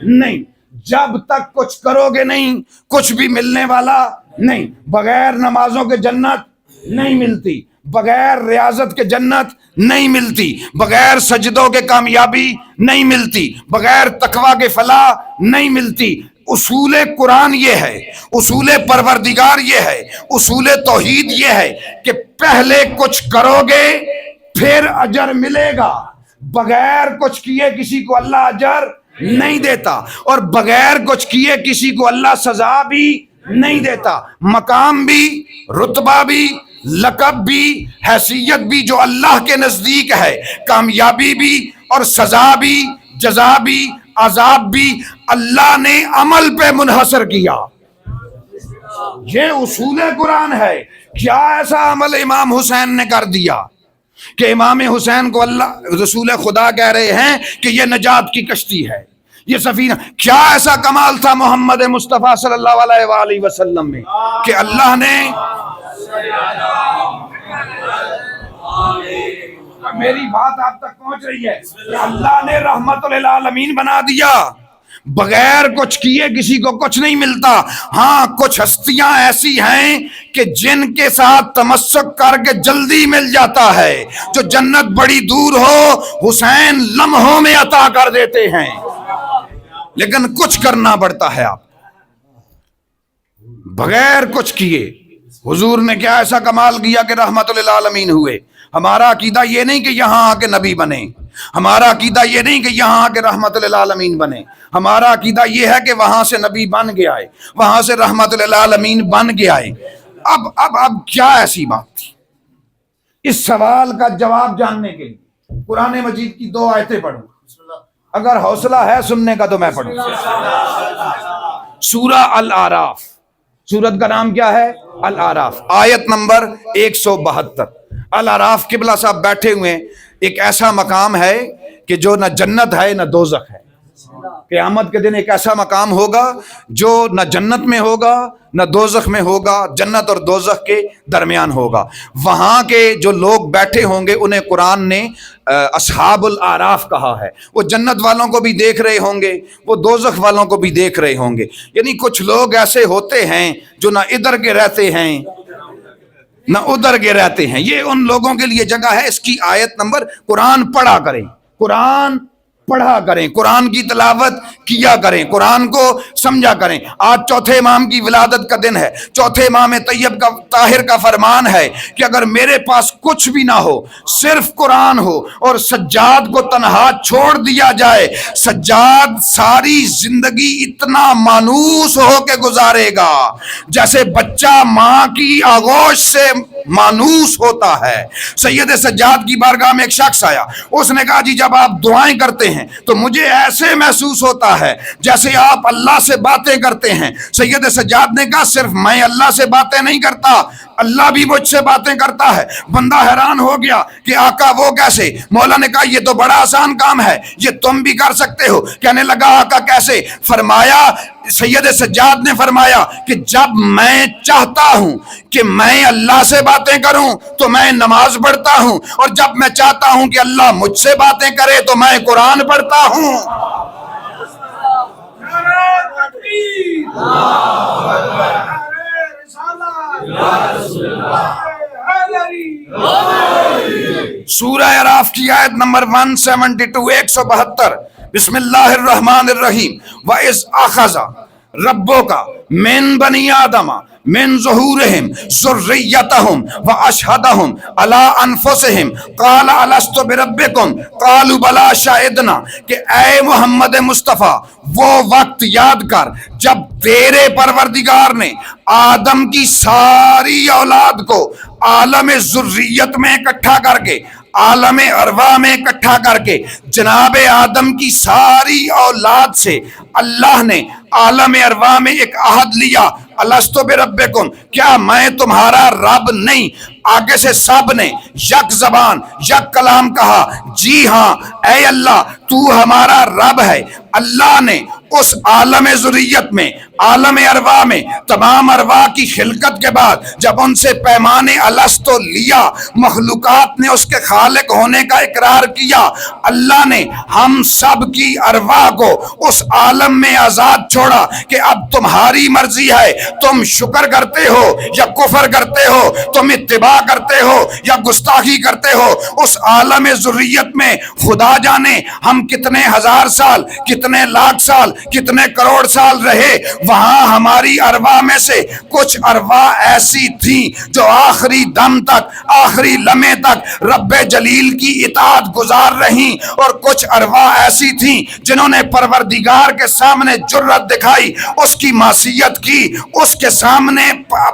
A: نہیں، جب تک کچھ کرو گے نہیں کچھ بھی ملنے والا نہیں۔ بغیر نمازوں کے جنت نہیں ملتی، بغیر ریاضت کے جنت نہیں ملتی، بغیر سجدوں کے کامیابی نہیں ملتی، بغیر تقویٰ کے فلاح نہیں ملتی۔ اصول قرآن یہ ہے، اصول پروردگار یہ ہے، اصول توحید یہ ہے کہ پہلے کچھ کرو گے پھر اجر ملے گا، بغیر کچھ کیے کسی کو اللہ اجر نہیں دیتا، اور بغیر کچھ کیے کسی کو اللہ سزا بھی نہیں دیتا۔ مقام بھی، رتبہ بھی، لقب بھی، حیثیت بھی جو اللہ کے نزدیک ہے، کامیابی بھی اور سزا بھی، جزا بھی، عذاب بھی اللہ نے عمل پہ منحصر کیا۔ یہ اصول قرآن ہے۔ کیا ایسا عمل امام حسین نے کر دیا کہ امام حسین کو اللہ رسول خدا کہہ رہے ہیں کہ یہ نجات کی کشتی ہے، یہ سفینہ؟ کیا ایسا کمال تھا محمد مصطفیٰ صلی اللہ علیہ وآلہ وسلم میں کہ اللہ نے میری بات آپ تک پہنچ رہی ہے کہ اللہ نے رحمت للعالمین بنا دیا؟ بغیر کچھ کیے کسی کو کچھ نہیں ملتا۔ ہاں کچھ ہستیاں ایسی ہیں کہ جن کے ساتھ تمسک کر کے جلدی مل جاتا ہے، جو جنت بڑی دور ہو حسین لمحوں میں عطا کر دیتے ہیں، لیکن کچھ کرنا پڑتا ہے۔ آپ بغیر کچھ کیے حضور نے کیا ایسا کمال کیا کہ رحمت للعالمین ہوئے؟ ہمارا عقیدہ یہ نہیں کہ یہاں آ کے نبی بنے، ہمارا عقیدہ یہ نہیں کہ یہاں آ کے رحمت للعالمین بنے، ہمارا عقیدہ یہ ہے کہ وہاں سے نبی بن کے آئے، وہاں سے رحمت للعالمین بن کے آئے۔ اب کیا ایسی بات تھی؟ اس سوال کا جواب جاننے کے لیے قرآن مجید کی 2 آیتیں پڑھوں، اگر حوصلہ ہے سننے کا تو میں پڑھوں۔ سورہ الاعراف، سورت کا نام کیا ہے؟
B: الاعراف آیت نمبر 172۔ الاعراف قبلہ صاحب بیٹھے ہوئے ہیں، ایک ایسا مقام ہے کہ جو نہ جنت ہے نہ دوزخ ہے۔ قیامت کے دن ایک ایسا مقام ہوگا جو نہ جنت میں ہوگا نہ دوزخ میں ہوگا، جنت اور دوزخ کے درمیان ہوگا۔ وہاں کے جو لوگ بیٹھے ہوں گے انہیں قرآن نے اصحاب الاعراف کہا ہے۔ وہ جنت والوں کو بھی دیکھ رہے ہوں گے، وہ دوزخ والوں کو بھی دیکھ رہے ہوں گے۔ یعنی کچھ لوگ ایسے ہوتے ہیں جو نہ ادھر کے رہتے ہیں نہ ادھر کے رہتے ہیں، یہ ان لوگوں کے لیے جگہ ہے۔ اس کی آیت نمبر، قرآن پڑھا کریں، قرآن پڑھا کریں، قرآن کی تلاوت کیا کریں، قرآن کو سمجھا کریں۔ آج چوتھے امام کی ولادت کا دن ہے۔ چوتھے امام طیب کا طاہر کا فرمان ہے کہ اگر میرے پاس کچھ بھی نہ ہو، صرف قرآن ہو اور سجاد کو تنہا چھوڑ دیا جائے، سجاد ساری زندگی اتنا مانوس ہو کے گزارے گا جیسے بچہ ماں کی آغوش سے مانوس ہوتا ہے۔ سید سجاد کی بارگاہ میں ایک شخص آیا، اس نے کہا جی جب آپ دعائیں کرتے ہیں تو مجھے ایسے محسوس ہوتا ہے جیسے آپ اللہ سے باتیں کرتے ہیں۔ سید سجاد نے کہا صرف میں اللہ سے باتیں نہیں کرتا، اللہ بھی مجھ سے باتیں کرتا ہے۔ بندہ حیران ہو گیا کہ آقا وہ کیسے؟ مولا نے کہا یہ تو بڑا آسان کام ہے، یہ تم بھی کر سکتے ہو۔ کہنے لگا آقا کیسے؟ فرمایا، سید سجاد نے فرمایا کہ جب میں چاہتا ہوں کہ میں اللہ سے باتیں کروں تو میں نماز پڑھتا ہوں، اور جب میں چاہتا ہوں کہ اللہ مجھ سے باتیں کرے تو میں قرآن پڑھتا ہوں۔ سورہ اعراف کی آیت نمبر 172 172، بسم اللہ الرحمن الرحیم۔ وَإِذْ أَخَذَ رَبُّكَ مِن بَنِي آدَمَ من ظہورہم ذریتہم واشہدہم علی انفسہم قال الست بربکم قالوا بلی شہدنا، کہ اے محمد مصطفیٰ وہ وقت یاد کر جب تیرے پروردگار نے آدم کی ساری اولاد کو عالم ذریت میں اکٹھا کر کے، عالم ارواح میں اکٹھا کر کے، جناب آدم کی ساری اولاد سے اللہ نے عالم ارواح میں ایک عہد لیا، الستو بربکم، کیا میں تمہارا رب نہیں؟ آگے سے سب نے یک زبان یک کلام کہا، جی ہاں اے اللہ تو ہمارا رب ہے۔ اللہ نے اس عالم ذریت میں، عالم ارواح میں، تمام ارواح کی خلقت کے بعد جب ان سے پیمانے الستو لیا، مخلوقات نے اس کے خالق ہونے کا اقرار کیا، اللہ نے ہم سب کی ارواح کو اس عالم میں آزاد چھوڑا کہ اب تمہاری مرضی ہے، تم شکر کرتے ہو یا کفر کرتے ہو، تم اتباع کرتے ہو یا گستاخی کرتے ہو۔ اس عالم ذریت میں خدا جانے ہم کتنے ہزار سال، کتنے لاکھ سال، کتنے کروڑ سال رہے۔ وہاں ہماری ارواح میں سے کچھ ارواح ایسی تھیں جو آخری دم تک، آخری لمحے تک رب جلیل کی اطاعت گزار رہیں، اور کچھ ارواح ایسی تھیں جنہوں نے پروردگار کے سامنے جرت دکھائی، اس کی معصیت کی، اس کے سامنے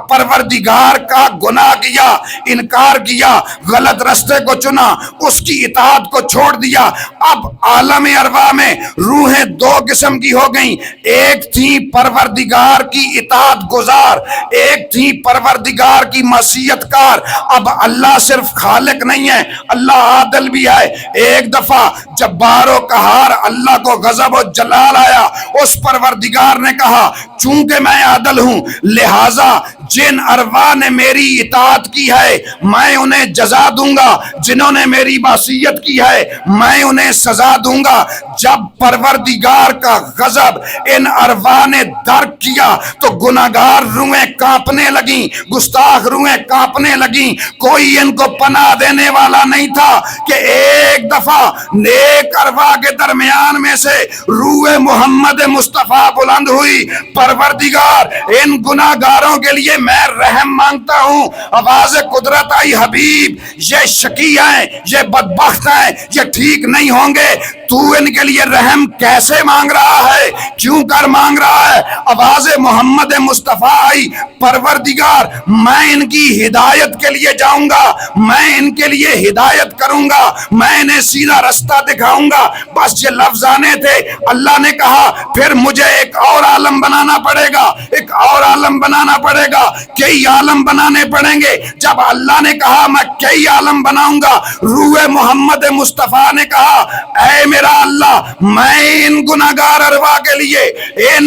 B: پروردگار کا گناہ کیا، انکار کیا، غلط رستے کو چنا، اس کی اطاعت کو چھوڑ دیا۔ اب عالم ارواح میں روحیں دو قسم کی ہو گئیں، ایک تھی پروردگار کی اطاعت گزار، ایک تھی پروردگار کی معصیت کار۔ اب اللہ صرف خالق نہیں ہے، اللہ عادل بھی ہے۔ ایک دفعہ جبار و قہار اللہ کو غضب و جلال آیا، اس پروردگار نے کہا چونکہ میں عادل ہوں لہٰذا جن ارواح نے میری اطاعت کی ہے میں انہیں جزا دوں گا، جنہوں نے میری معصیت کی ہے میں انہیں سزا دوں گا۔ جب پروردگار کا غضب ان ارواح نے درک کیا تو گناہگار روحیں کانپنے لگیں، گستاخ روحیں کانپنے لگیں، کوئی ان کو پناہ دینے والا نہیں تھا کہ ایک دفعہ نیک ارواح کے درمیان میں سے روح محمد مصطفیٰ بلند ہوئی، پروردگار ان گناہگاروں کے لیے میں رحم مانگتا ہوں۔ آواز قدرت آئی، حبیب یہ شقی ہیں، یہ بدبخت ہیں، یہ ٹھیک نہیں ہوں گے، تو ان کے لیے رحم کیسے مانگ رہا ہے, کیوں کر مانگ رہا ہے. آواز محمد مصطفیٰ آئی, پروردگار میں ان کی ہدایت کے لیے جاؤں گا, میں ان کے لیے ہدایت کروں گا, میں انہیں سیدھا رستہ دکھاؤں گا. بس یہ لفظ آنے تھے. اللہ نے کہا پھر مجھے ایک اور عالم بنانا پڑے گا, ایک اور عالم بنانا پڑے گا, کئی عالم بنانے پڑیں گے. جب اللہ نے کہا میں کئی عالم بناؤں گا, روح محمد مصطفیٰ نے کہا اے میرا اللہ, میں ان گناہگار ارواح کے لیے, ان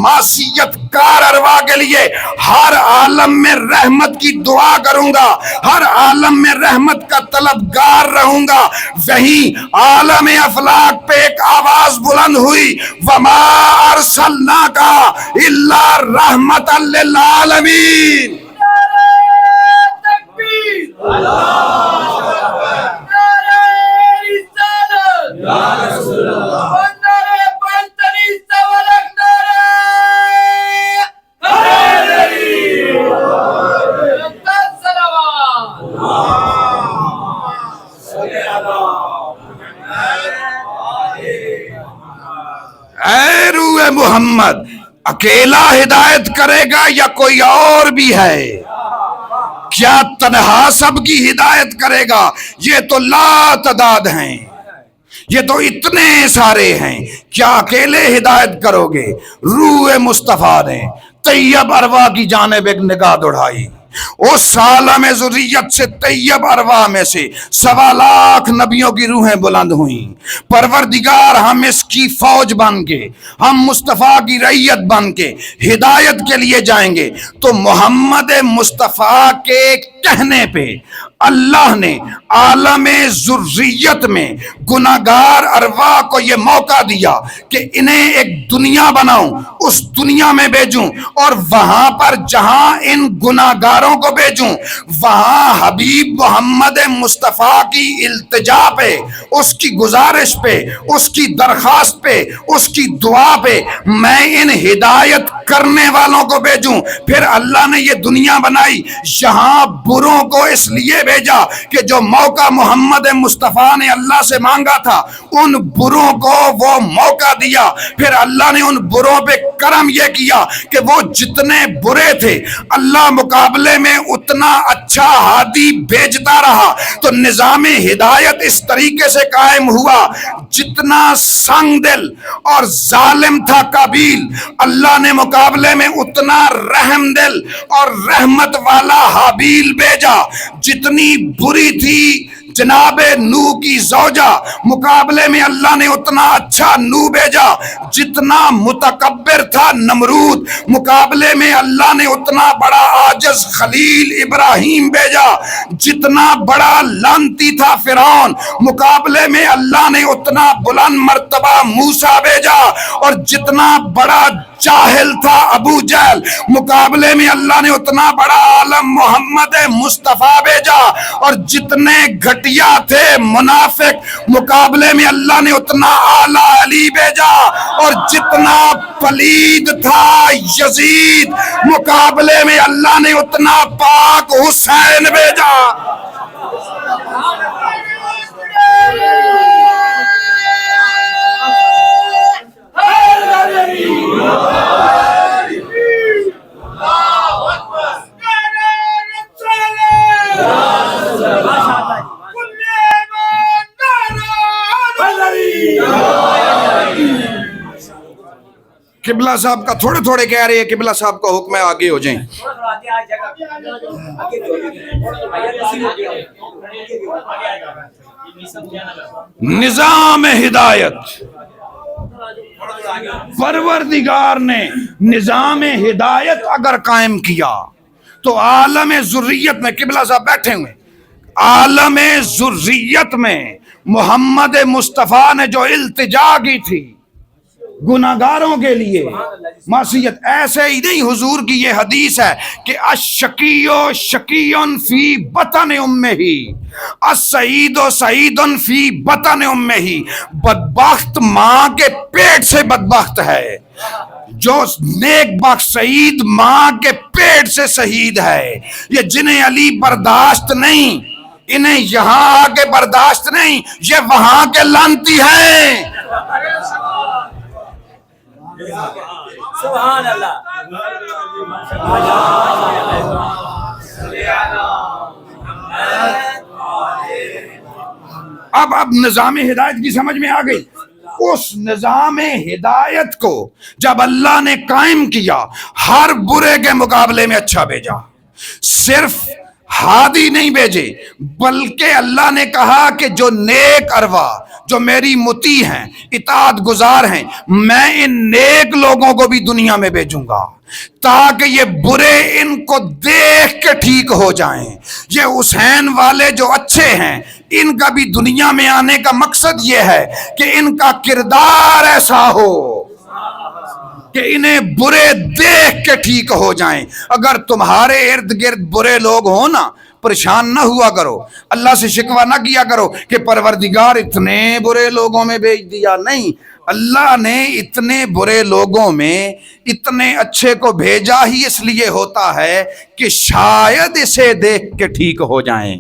B: معصیت کار ارواح کے لیے ہر عالم میں رحمت کی دعا کروں گا, ہر عالم میں رحمت کا طلبگار رہوں گا. وہیں عالم افلاک پہ ایک آواز بلند ہوئی, وما ارسلناک الا رحمت للعالمین. اے روح محمد, اکیلا ہدایت کرے گا یا کوئی اور بھی ہے؟ کیا تنہا سب کی ہدایت کرے گا؟ یہ تو لا تعداد ہیں, یہ تو اتنے سارے ہیں. کیا اکیلے ہدایت کرو گے؟ روح مصطفیٰ نے طیب ارواح کی جانب ایک نگاہ دوڑائی. اس عالم ذریت سے طیب ارواح میں سے 1.25 لاکھ نبیوں کی روحیں بلند ہوئیں. پروردگار ہم اس کی فوج بن کے, ہم مصطفیٰ کی رعیت بن کے ہدایت کے لیے جائیں گے. تو محمد مصطفیٰ کے کہنے پہ اللہ نے عالم ذریت میں گناہگار ارواح کو یہ موقع دیا کہ انہیں ایک دنیا بناؤں, اس دنیا میں بھیجوں, اور وہاں پر جہاں ان گناہگاروں کو بھیجوں وہاں حبیب محمد مصطفیٰ کی التجا پہ, اس کی گزارش پہ, اس کی درخواست پہ, اس کی دعا پہ میں ان ہدایت کرنے والوں کو بھیجوں. پھر اللہ نے یہ دنیا بنائی, یہاں بروں کو اس لیے بھیجا کہ جو موقع محمد مصطفیٰ نے اللہ سے مانگا تھا ان بروں کو وہ موقع دیا. پھر اللہ نے ان بروں پہ کرم یہ کیا کہ وہ جتنے برے تھے اللہ مقابلے میں اتنا اچھا ہادی بھیجتا رہا. تو نظام ہدایت اس طریقے سے قائم ہوا, جتنا سنگ دل اور ظالم تھا قابیل, اللہ نے مقابلے میں اتنا رحم دل اور رحمت والا حابیل بھیجا. جتنی بری تھی جناب نوح کی زوجہ, مقابلے میں اللہ نے اتنا اچھا نوح بھیجا. جتنا متکبر تھا نمرود, مقابلے میں اللہ نے اتنا بڑا عاجز خلیل ابراہیم بھیجا. جتنا بڑا لعنتی تھا فرعون, مقابلے میں اللہ نے اتنا بلند مرتبہ موسیٰ بھیجا. اور جتنا بڑا جاہل تھا ابو جہل, مقابلے میں اللہ نے اتنا بڑا عالم محمد مصطفیٰ بھیجا. اور جتنے گھٹیا تھے منافق, مقابلے میں اللہ نے اتنا اعلیٰ علی بھیجا. اور جتنا پلید تھا یزید, مقابلے میں اللہ نے اتنا پاک حسین بھیجا. قبلہ صاحب کا تھوڑے تھوڑے کہہ رہے ہیں, قبلہ صاحب کا حکم ہے آگے ہو جائیں. نظام ہدایت, پروردگار نے نظام ہدایت اگر قائم کیا تو عالم ذریت میں, قبلہ صاحب بیٹھے ہوئے, عالم ذریت میں محمد مصطفیٰ نے جو التجا کی تھی گناہگاروں کے لیے, معصیت ایسے ہی نہیں. حضور کی یہ حدیث ہے کہ الشقی شقی فی بطن امہ, السعید سعید فی بطن امہ. بدبخت ماں کے پیٹ سے بدبخت ہے, جو نیک بخت سعید ماں کے پیٹ سے شہید ہے. یہ جنہیں علی برداشت نہیں, انہیں یہاں آ کے برداشت نہیں، یہ وہاں کے لانتی ہیں۔
C: سبحان اللہ۔
B: اب نظام ہدایت کی سمجھ میں آ گئی۔ اس نظام ہدایت کو جب اللہ نے قائم کیا، ہر برے کے مقابلے میں اچھا بھیجا، صرف ہادی نہیں بھیجے، بلکہ اللہ نے کہا کہ جو نیک اروا، جو میری مطیع ہیں، اطاعت گزار ہیں، میں ان نیک لوگوں کو بھی دنیا میں بھیجوں گا تاکہ یہ برے ان کو دیکھ کے ٹھیک ہو جائیں۔ یہ حسین والے جو اچھے ہیں، ان کا بھی دنیا میں آنے کا مقصد یہ ہے کہ ان کا کردار ایسا ہو کہ انہیں برے دیکھ کے ٹھیک ہو جائیں۔ اگر تمہارے ارد گرد برے لوگ ہوں نا، پریشان نہ ہوا کرو، اللہ سے شکوہ نہ کیا کرو کہ پروردگار اتنے برے لوگوں میں بھیج دیا۔ نہیں، اللہ نے اتنے برے لوگوں میں اتنے اچھے کو بھیجا ہی اس لیے ہوتا ہے کہ شاید اسے دیکھ کے ٹھیک ہو جائیں،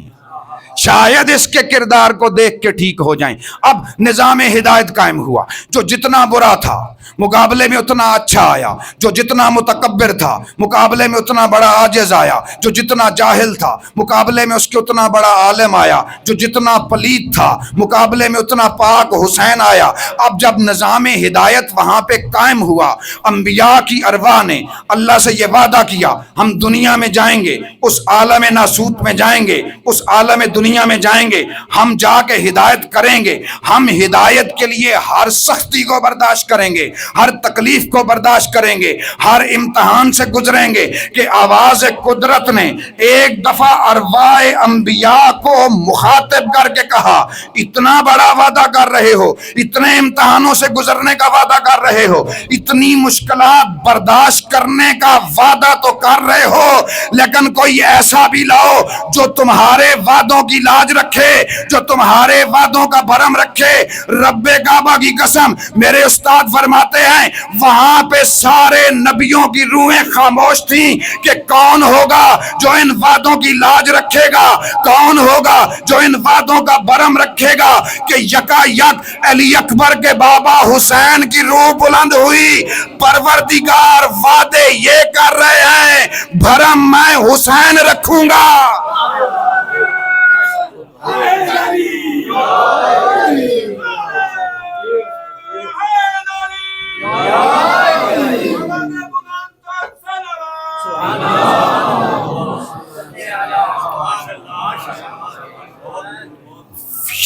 B: شاید اس کے کردار کو دیکھ کے ٹھیک ہو جائیں۔ اب نظام ہدایت قائم ہوا، جو جتنا برا تھا مقابلے میں اتنا اچھا آیا، جو جتنا متکبر تھا مقابلے میں اتنا بڑا عاجز آیا، جو جتنا جاہل تھا مقابلے میں اس کے اتنا بڑا عالم آیا، جو جتنا پلید تھا مقابلے میں اتنا پاک حسین آیا۔ اب جب نظام ہدایت وہاں پہ قائم ہوا، انبیاء کی ارواح نے اللہ سے یہ وعدہ کیا، ہم دنیا میں جائیں گے، اس عالم ناسوت میں جائیں گے، اس عالم دنیا میں جائیں گے، ہم جا کے ہدایت کریں گے، ہم ہدایت کے لیے ہر سختی کو برداشت کریں گے، ہر تکلیف کو برداشت کریں گے، ہر امتحان سے گزریں گے۔ کہ آواز قدرت نے ایک دفعہ ارواح انبیاء کو مخاطب کر کے کہا، اتنا بڑا وعدہ کر رہے ہو، اتنے امتحانوں سے گزرنے کا وعدہ کر رہے ہو، اتنی مشکلات برداشت کرنے کا وعدہ تو کر رہے ہو، لیکن کوئی ایسا بھی لاؤ جو تمہارے وعدوں کی لاج رکھے، جو تمہارے وعدوں کا بھرم رکھے۔ رب کعبہ کی قسم، میرے استاد فرماتے ہیں وہاں پہ سارے نبیوں کی روحیں خاموش تھیں کہ کون ہوگا جو ان وعدوں کی لاج رکھے گا، کون ہوگا جو ان وعدوں کا بھرم رکھے گا۔ کہ یکا یک علی اکبر کے بابا حسین کی روح بلند ہوئی، پروردگار وعدے یہ کر رہے ہیں، بھرم میں حسین رکھوں گا۔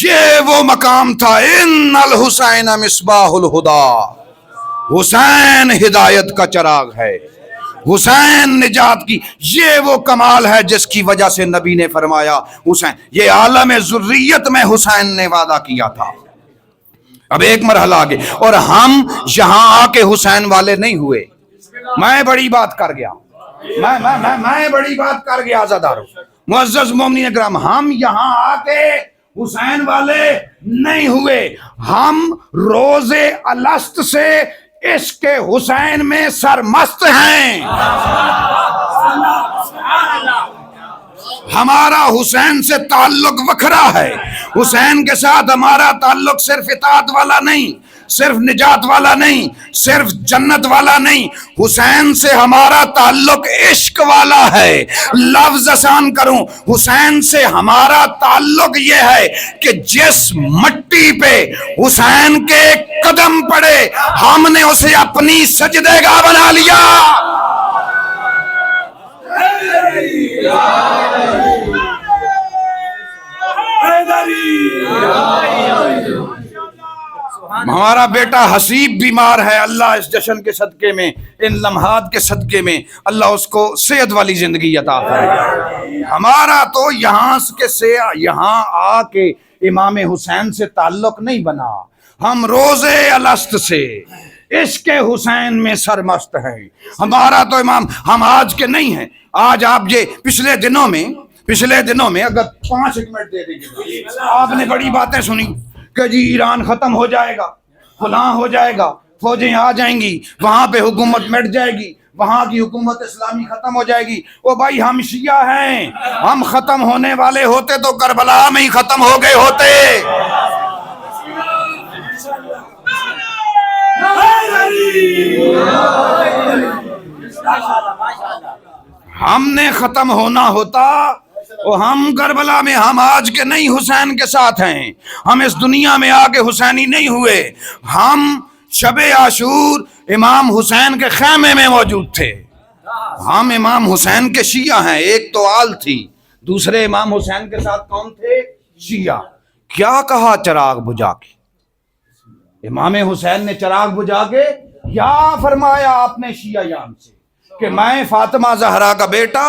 B: یہ وہ مقام تھا، ان الحسین مصباح الہدا، حسین ہدایت کا چراغ ہے، حسین نجات کی، یہ وہ کمال ہے جس کی وجہ سے نبی نے فرمایا حسین، یہ عالم ذریت میں حسین نے وعدہ کیا تھا۔ اب ایک مرحلہ آگے، اور ہم یہاں آ کے حسین والے نہیں ہوئے۔ میں بڑی بات کر گیا، میں بڑی بات کر گیا عزادارو، معزز مومنین اکرام، ہم یہاں آ کے حسین والے نہیں ہوئے، ہم روز الست سے عشق حسین میں سرمست ہیں۔ ہمارا حسین سے تعلق وکھرا ہے، حسین کے ساتھ ہمارا تعلق صرف اطاعت والا نہیں، صرف نجات والا نہیں، صرف جنت والا نہیں، حسین سے ہمارا تعلق عشق والا ہے۔ لفظ آسان کروں، حسین سے ہمارا تعلق یہ ہے کہ جس مٹی پہ حسین کے قدم پڑے ہم نے اسے اپنی سجدے گاہ بنا لیا۔ ہمارا بیٹا حسیب بیمار ہے، اللہ اس جشن کے صدقے میں، ان لمحات کے صدقے میں اللہ اس کو صحت والی زندگی عطا فرمائے۔ ہمارا تو یہاں آ کے امام حسین سے تعلق نہیں بنا، ہم روز الست سے عشق حسین میں سرمست ہیں۔ ہمارا تو امام، ہم آج کے نہیں ہیں، آج آپ یہ پچھلے دنوں میں اگر 5 منٹ دے دیجیے، آپ نے بڑی باتیں سنی کہ جی ایران ختم ہو جائے گا، فلاں ہو جائے گا، فوجیں آ جائیں گی، وہاں پہ حکومت مٹ جائے گی، وہاں کی حکومت اسلامی ختم ہو جائے گی۔ او بھائی ہم شیعہ ہیں، ہم ختم ہونے والے ہوتے تو کربلا میں ہی ختم ہو گئے ہوتے۔ ہم نے ختم ہونا ہوتا اور ہم کربلا میں، ہم آج کے نہیں حسین کے ساتھ ہیں، ہم اس دنیا میں آگے حسینی نہیں ہوئے، ہم شب عاشور امام حسین کے خیمے میں موجود تھے۔ ہم امام حسین کے شیعہ ہیں، ایک تو آل تھی، دوسرے امام حسین کے ساتھ کون تھے؟ شیعہ۔ کیا کہا چراغ بجھا کے؟ امام حسین نے چراغ بجھا کے کیا فرمایا آپ نے شیعہ یان سے کہ میں فاطمہ زہرا کا بیٹا،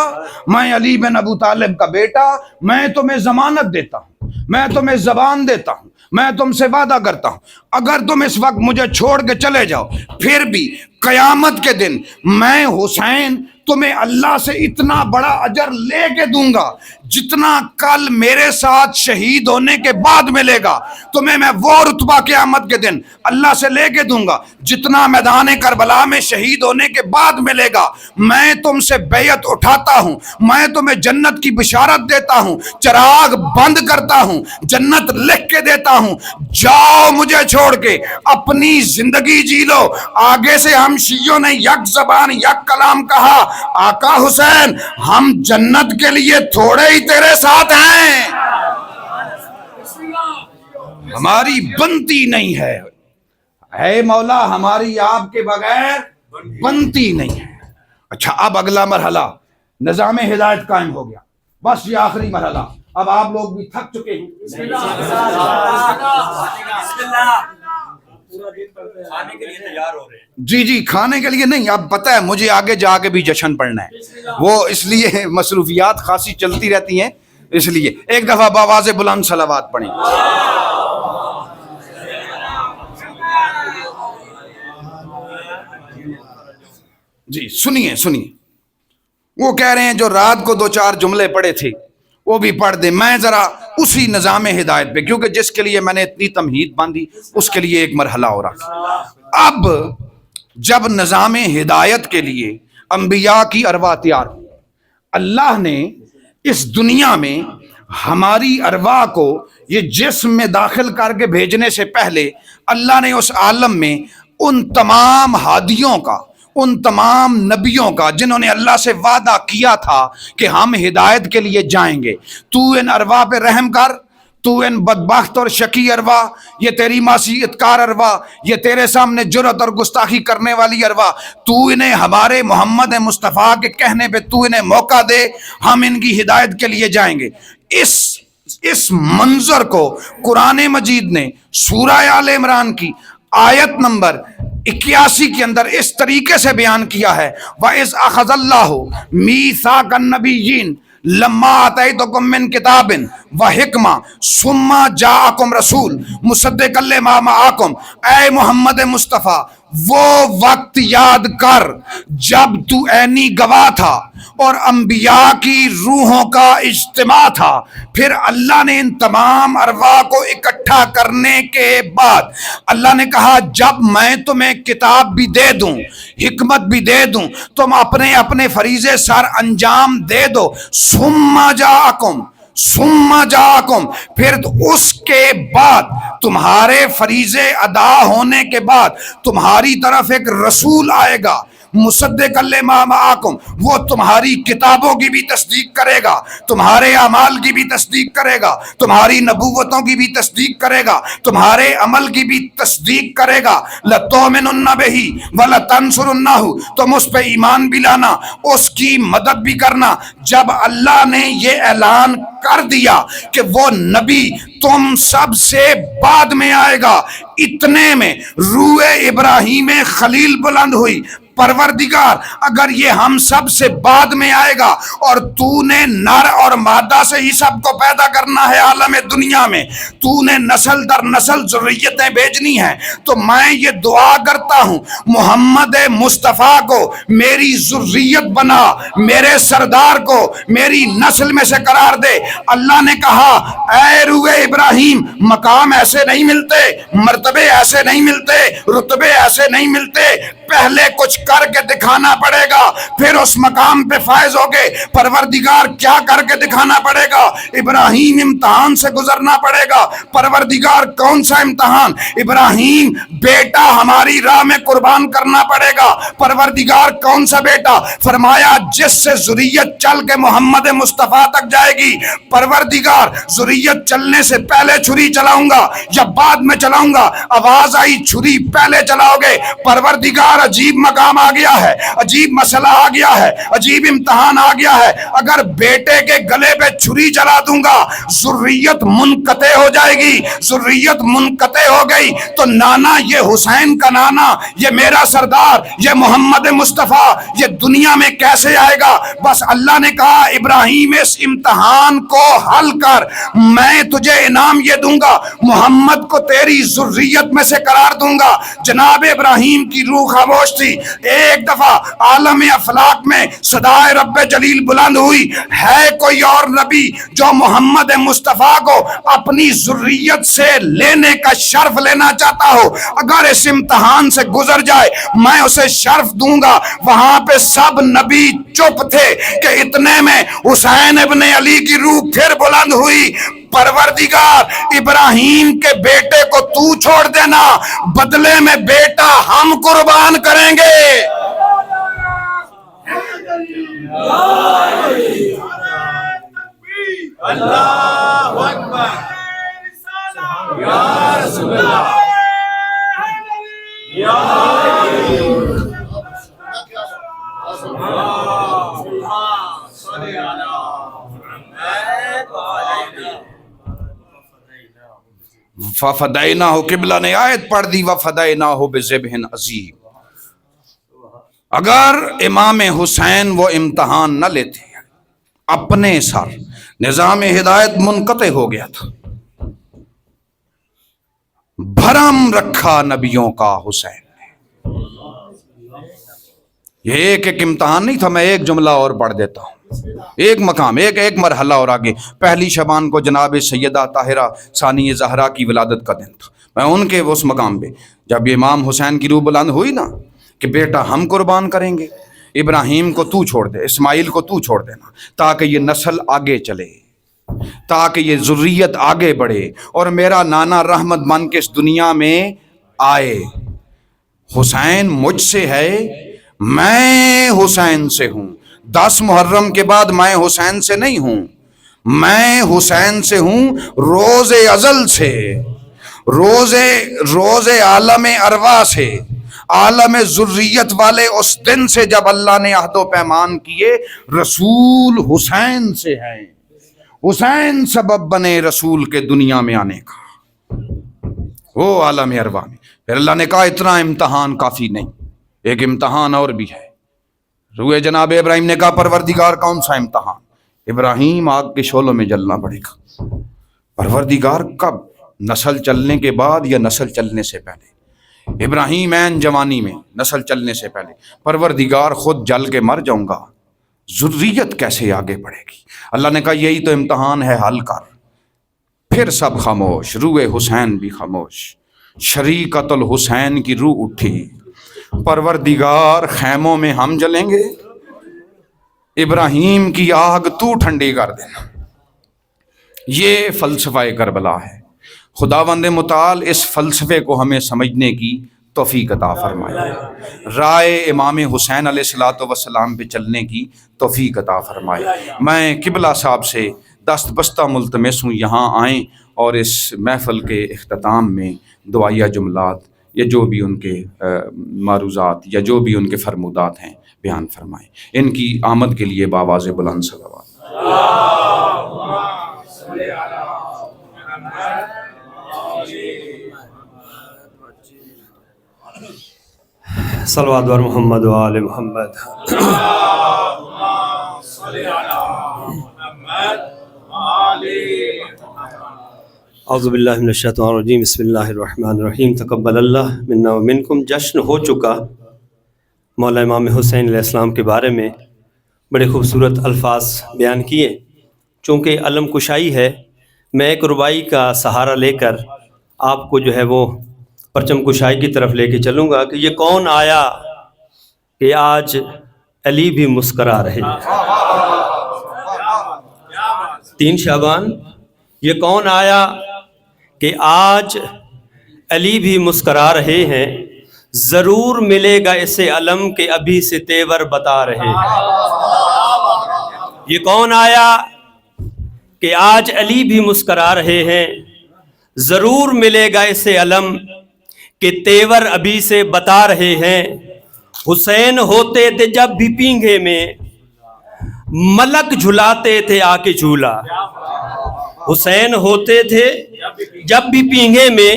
B: میں علی بن ابو طالب کا بیٹا، میں تمہیں ضمانت دیتا ہوں، میں تمہیں زبان دیتا ہوں، میں تم سے وعدہ کرتا ہوں، اگر تم اس وقت مجھے چھوڑ کے چلے جاؤ پھر بھی قیامت کے دن میں حسین تمہیں اللہ سے اتنا بڑا اجر لے کے دوں گا جتنا کل میرے ساتھ شہید ہونے کے بعد ملے گا، تمہیں میں وہ رتبہ قیامت کے دن اللہ سے لے کے دوں گا جتنا میدان کربلا میں شہید ہونے کے بعد ملے گا۔ میں تم سے بیعت اٹھاتا ہوں، میں تمہیں جنت کی بشارت دیتا ہوں، چراغ بند کرتا ہوں، جنت لکھ کے دیتا ہوں، جاؤ مجھے چھوڑ کے اپنی زندگی جی لو۔ آگے سے ہم شیعوں نے یک زبان یک کلام کہا، آقا حسین ہم جنت کے لیے تھوڑے ہی تیرے ساتھ ہیں، ہماری بنتی نہیں ہے، اے مولا ہماری آپ کے بغیر بنتی نہیں ہے۔ اچھا اب اگلا مرحلہ نظام ہدایت قائم ہو گیا، بس یہ آخری مرحلہ، اب آپ لوگ بھی تھک چکے ہیں،
C: کھانے کے لیے تیار ہو رہے ہیں۔
B: جی کھانے کے لیے نہیں، اب پتہ ہے مجھے آگے جا کے بھی جشن پڑھنا ہے، وہ اس لیے مصروفیات خاصی چلتی رہتی ہیں، اس لیے ایک دفعہ بآواز بلند صلوات پڑھیں۔ جی سنیے، وہ کہہ رہے ہیں جو رات کو 2-4 جملے پڑھے تھے وہ بھی پڑھ دیں، میں ذرا اسی نظام ہدایت پہ، کیونکہ جس کے لیے میں نے اتنی تمہید باندھی اس کے لیے ایک مرحلہ ہو رہا۔ اب جب نظام ہدایت کے لیے انبیاء کی ارواح تیار ہوئی، اللہ نے اس دنیا میں ہماری ارواح کو یہ جسم میں داخل کر کے بھیجنے سے پہلے اللہ نے اس عالم میں ان تمام ہادیوں کا، ان تمام نبیوں کا جنہوں نے اللہ سے وعدہ کیا تھا کہ ہم ہدایت کے لیے جائیں گے، تو ان ارواح پہ رحم کر، تو ان بدبخت اور شقی ارواح، یہ تیری معصیت کار ارواح، یہ تیرے سامنے جرات اور گستاخی کرنے والی ارواح، تو انہیں ہمارے محمد مصطفیٰ کے کہنے پہ تو انہیں موقع دے، ہم ان کی ہدایت کے لیے جائیں گے۔ اس منظر کو قرآن مجید نے سورہ آل عمران کی آیت نمبر 81 کے اندر اس طریقے سے بیان کیا ہے، وَإِذْ أَخَذَ اللَّهُ مِيثَاقَ النَّبِيِّينَ لَمَّا آتَيْتُكُم مِّن كِتَابٍ وَحِكْمَةٍ ثُمَّ جَاءَكُمْ رَسُولٌ مُصَدِّقًا لِّمَا مَعَكُمْ۔ اے محمد مصطفیٰ وہ وقت یاد کر جب تو عینی گواہ تھا اور انبیاء کی روحوں کا اجتماع تھا، پھر اللہ نے ان تمام ارواح کو اکٹھا کرنے کے بعد اللہ نے کہا جب میں تمہیں کتاب بھی دے دوں، حکمت بھی دے دوں، تم اپنے اپنے فریضے سر انجام دے دو، ثم جاءکم پھر اس کے بعد تمہارے فریضے ادا ہونے کے بعد تمہاری طرف ایک رسول آئے گا، مصدق لما معکم، وہ تمہاری کتابوں کی بھی تصدیق کرے گا، تمہارے اعمال کی بھی تصدیق کرے گا، تمہاری نبوتوں کی بھی تصدیق کرے گا، تمہارے عمل کی بھی تصدیق کرے گا۔ لَتُؤْمِنُنَّ بِهِ وَلَتَنْصُرُنَّهُ، تم اس پہ ایمان بھی لانا، اس کی مدد بھی کرنا۔ جب اللہ نے یہ اعلان کر دیا کہ وہ نبی تم سب سے بعد میں آئے گا، اتنے میں روح ابراہیم خلیل بلند ہوئی، پروردگار اگر یہ ہم سب سے بعد میں آئے گا اور تو نے نر اور مادہ سے ہی سب کو پیدا کرنا ہے عالم دنیا میں، تو نے نسل در نسل ذریتیں بھیجنی ہیں، تو میں یہ دعا کرتا ہوں محمد مصطفیٰ کو میری ذریت بنا، میرے سردار کو میری نسل میں سے قرار دے۔ اللہ نے کہا اے روح ابراہیم مقام ایسے نہیں ملتے، مرتبے ایسے نہیں ملتے، رتبے ایسے نہیں ملتے، پہلے کچھ کر کے دکھانا پڑے گا، پھر اس مقام پہ فائز ہوگے۔ پروردگار کیا کر کے دکھانا پڑے گا؟ ابراہیم امتحان سے گزرنا پڑے گا۔ پروردگار کون سا امتحان؟ ابراہیم بیٹا ہماری راہ میں قربان کرنا پڑے گا۔ پروردگار کون سا بیٹا؟ فرمایا جس سے ذریت چل کے محمد مصطفیٰ تک جائے گی۔ پروردگار ذریت چلنے سے پہلے چھری چلاؤں گا یا بعد میں چلاؤں گا؟ آواز آئی چھری پہلے چلاؤ گے۔ پروردگار عجیب مقام آ گیا ہے، عجیب مسئلہ آ گیا ہے، عجیب امتحان آ گیا ہے۔ اگر بیٹے کے گلے پہ چھری چلا دوں گا ذریت منقطع ہو جائے گی۔ ذریت منقطع ہو گئی تو نانا، یہ حسین کا نانا، یہ میرا سردار، یہ محمد مصطفیٰ، یہ دنیا میں کیسے آئے گا؟ بس اللہ نے کہا ابراہیم اس امتحان کو حل کر، میں تجھے انعام یہ دوں گا، محمد کو تیری ذریت میں سے قرار دوں گا۔ جناب ابراہیم کی روح خاموش تھی۔ ایک دفعہ عالم افلاک میں صدائے رب جلیل بلند ہوئی، ہے کوئی اور نبی جو محمد مصطفیٰ کو اپنی ذریت سے لینے کا شرف لینا چاہتا ہو؟ اگر اس امتحان سے گزر جائے میں اسے شرف دوں گا۔ وہاں پہ سب نبی چپ تھے کہ اتنے میں حسین ابن علی کی روح پھر بلند ہوئی، پروردگار ابراہیم کے بیٹے کو تو چھوڑ دینا، بدلے میں بیٹا ہم قربان کریں گے۔
C: اللہ اکبر یا رسول اللہ یا
B: فَفَدَيْنَاهُ قبلہ نے آیت پڑھ دی وَفَدَيْنَاهُ بِذِبْحٍ عَظِيمٍ۔ اگر امام حسین وہ امتحان نہ لیتے اپنے سر، نظام ہدایت منقطع ہو گیا تھا۔ بھرم رکھا نبیوں کا حسین نے۔ یہ ایک امتحان نہیں تھا۔ میں ایک جملہ اور پڑھ دیتا ہوں، ایک مقام، ایک مرحلہ اور آگے۔ پہلی شبان کو جناب سیدہ طاہرہ ثانی زہرا کی ولادت کا دن تھا۔ میں ان کے اس مقام پہ جب امام حسین کی روح بلند ہوئی نا کہ بیٹا ہم قربان کریں گے، ابراہیم کو تو چھوڑ دے، اسماعیل کو تو چھوڑ دینا، تاکہ یہ نسل آگے چلے، تاکہ یہ ذریت آگے بڑھے اور میرا نانا رحمت بن کے اس دنیا میں آئے۔ حسین مجھ سے ہے، میں حسین سے ہوں۔ 10 محرم کے بعد میں حسین سے نہیں ہوں، میں حسین سے ہوں روز ازل سے، روز عالم ارواح سے، عالم ذریت والے اس دن سے جب اللہ نے عہد و پیمان کیے۔ رسول حسین سے ہے، حسین سبب بنے رسول کے دنیا میں آنے کا، وہ عالم ارواح میں۔ پھر اللہ نے کہا اتنا امتحان کافی نہیں، ایک امتحان اور بھی ہے۔ روئے جناب ابراہیم نے کہا پروردگار کون سا امتحان؟ ابراہیم آگ کے شعلوں میں جلنا پڑے گا۔ پروردگار کب؟ نسل چلنے کے بعد یا نسل چلنے سے پہلے؟ ابراہیم عین جوانی میں، نسل چلنے سے پہلے۔ پروردگار خود جل کے مر جاؤں گا، ذریت کیسے آگے بڑھے گی؟ اللہ نے کہا یہی تو امتحان ہے، حل کر۔ پھر سب خاموش، روح حسین بھی خاموش۔ شریکت الحسین کی روح اٹھی، پروردگار خیموں میں ہم جلیں گے، ابراہیم کی آگ تو ٹھنڈی کر دینا۔ یہ فلسفہ کربلا ہے۔ خداوند متعال اس فلسفے کو ہمیں سمجھنے کی توفیق عطا فرمائے، رائے امام حسین علیہ الصلوۃ والسلام پہ چلنے کی توفیق عطا فرمائے۔ میں قبلہ صاحب سے دست بستہ ملتمس ہوں یہاں آئیں اور اس محفل کے اختتام میں دعائیہ جملات یا جو بھی ان کے معروضات یا جو بھی ان کے فرمودات ہیں بیان فرمائیں۔ ان کی آمد کے لیے بآواز بلند صلوات۔
D: صلوات بر محمد و آل محمد۔ اعوذ باللہ من الشیطان الرجیم، بسم اللہ الرحمن الرحیم۔ تقبل اللہ منا و منکم۔ جشن ہو چکا مولا امام حسین علیہ السلام کے بارے میں بڑے خوبصورت الفاظ بیان کیے۔ چونکہ علم کشائی ہے، میں ایک ربائی کا سہارا لے کر آپ کو جو ہے وہ پرچم کشائی کی طرف لے کے چلوں گا کہ یہ کون آیا کہ آج علی بھی مسکرا رہے ہیں۔ 3 شعبان، یہ کون آیا کہ آج علی بھی مسکرا رہے ہیں، ضرور ملے گا اسے علم کہ ابھی سے تیور بتا رہے ہیں۔ یہ کون آیا کہ آج علی بھی مسکرا رہے ہیں، ضرور ملے گا اسے علم کہ تیور ابھی سے بتا رہے ہیں۔ حسین ہوتے تھے جب بھی پینگے میں، ملک جھلاتے تھے آ کے جھولا۔ حسین ہوتے تھے جب بھی پینگے میں،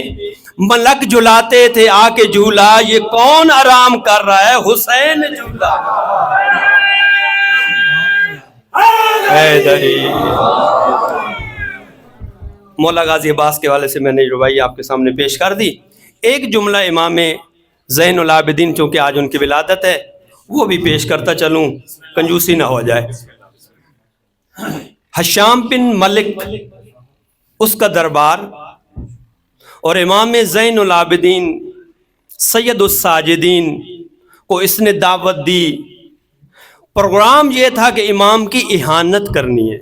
D: ملک جھلاتے تھے آ کے جھولا۔ یہ کون آرام کر رہا ہے؟ حسین جھولا۔ حیدری۔ مولا غازی عباس کے حوالے سے میں نے رباعی آپ کے سامنے پیش کر دی۔ ایک جملہ امام زین العابدین، چونکہ آج ان کی ولادت ہے، وہ بھی پیش کرتا چلوں، کنجوسی نہ ہو جائے۔ ہشام بن ملک، اس کا دربار، اور امام زین العابدین سید الساجدین کو اس نے دعوت دی۔ پروگرام یہ تھا کہ امام کی اہانت کرنی ہے۔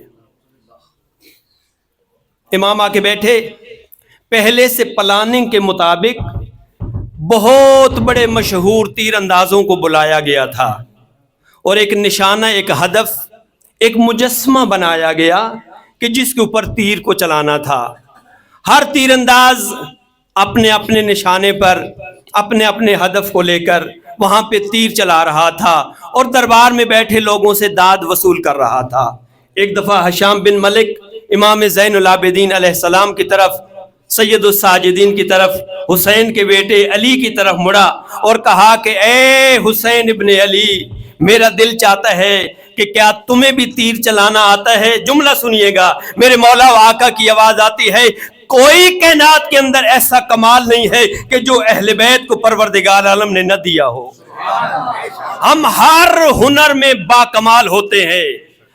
D: امام آ کے بیٹھے، پہلے سے پلاننگ کے مطابق بہت بڑے مشہور تیر اندازوں کو بلایا گیا تھا، اور ایک نشانہ، ایک ہدف، ایک مجسمہ بنایا گیا کہ جس کے اوپر تیر کو چلانا تھا۔ ہر تیر انداز اپنے اپنے نشانے پر اپنے اپنے ہدف کو لے کر وہاں پہ تیر چلا رہا تھا، اور دربار میں بیٹھے لوگوں سے داد وصول کر رہا تھا۔ ایک دفعہ ہشام بن ملک امام زین العابدین علیہ السلام کی طرف، سید الساجدین کی طرف، حسین کے بیٹے علی کی طرف مڑا اور کہا کہ اے حسین ابن علی، میرا دل چاہتا ہے کہ کیا تمہیں بھی تیر چلانا آتا ہے؟ جملہ سنیے گا، میرے مولا و آقا کی آواز آتی ہے، کوئی کائنات کے اندر ایسا کمال نہیں ہے کہ جو اہل بیت کو پروردگار عالم نے نہ دیا ہو۔ ہم ہر ہنر میں با کمال ہوتے ہیں،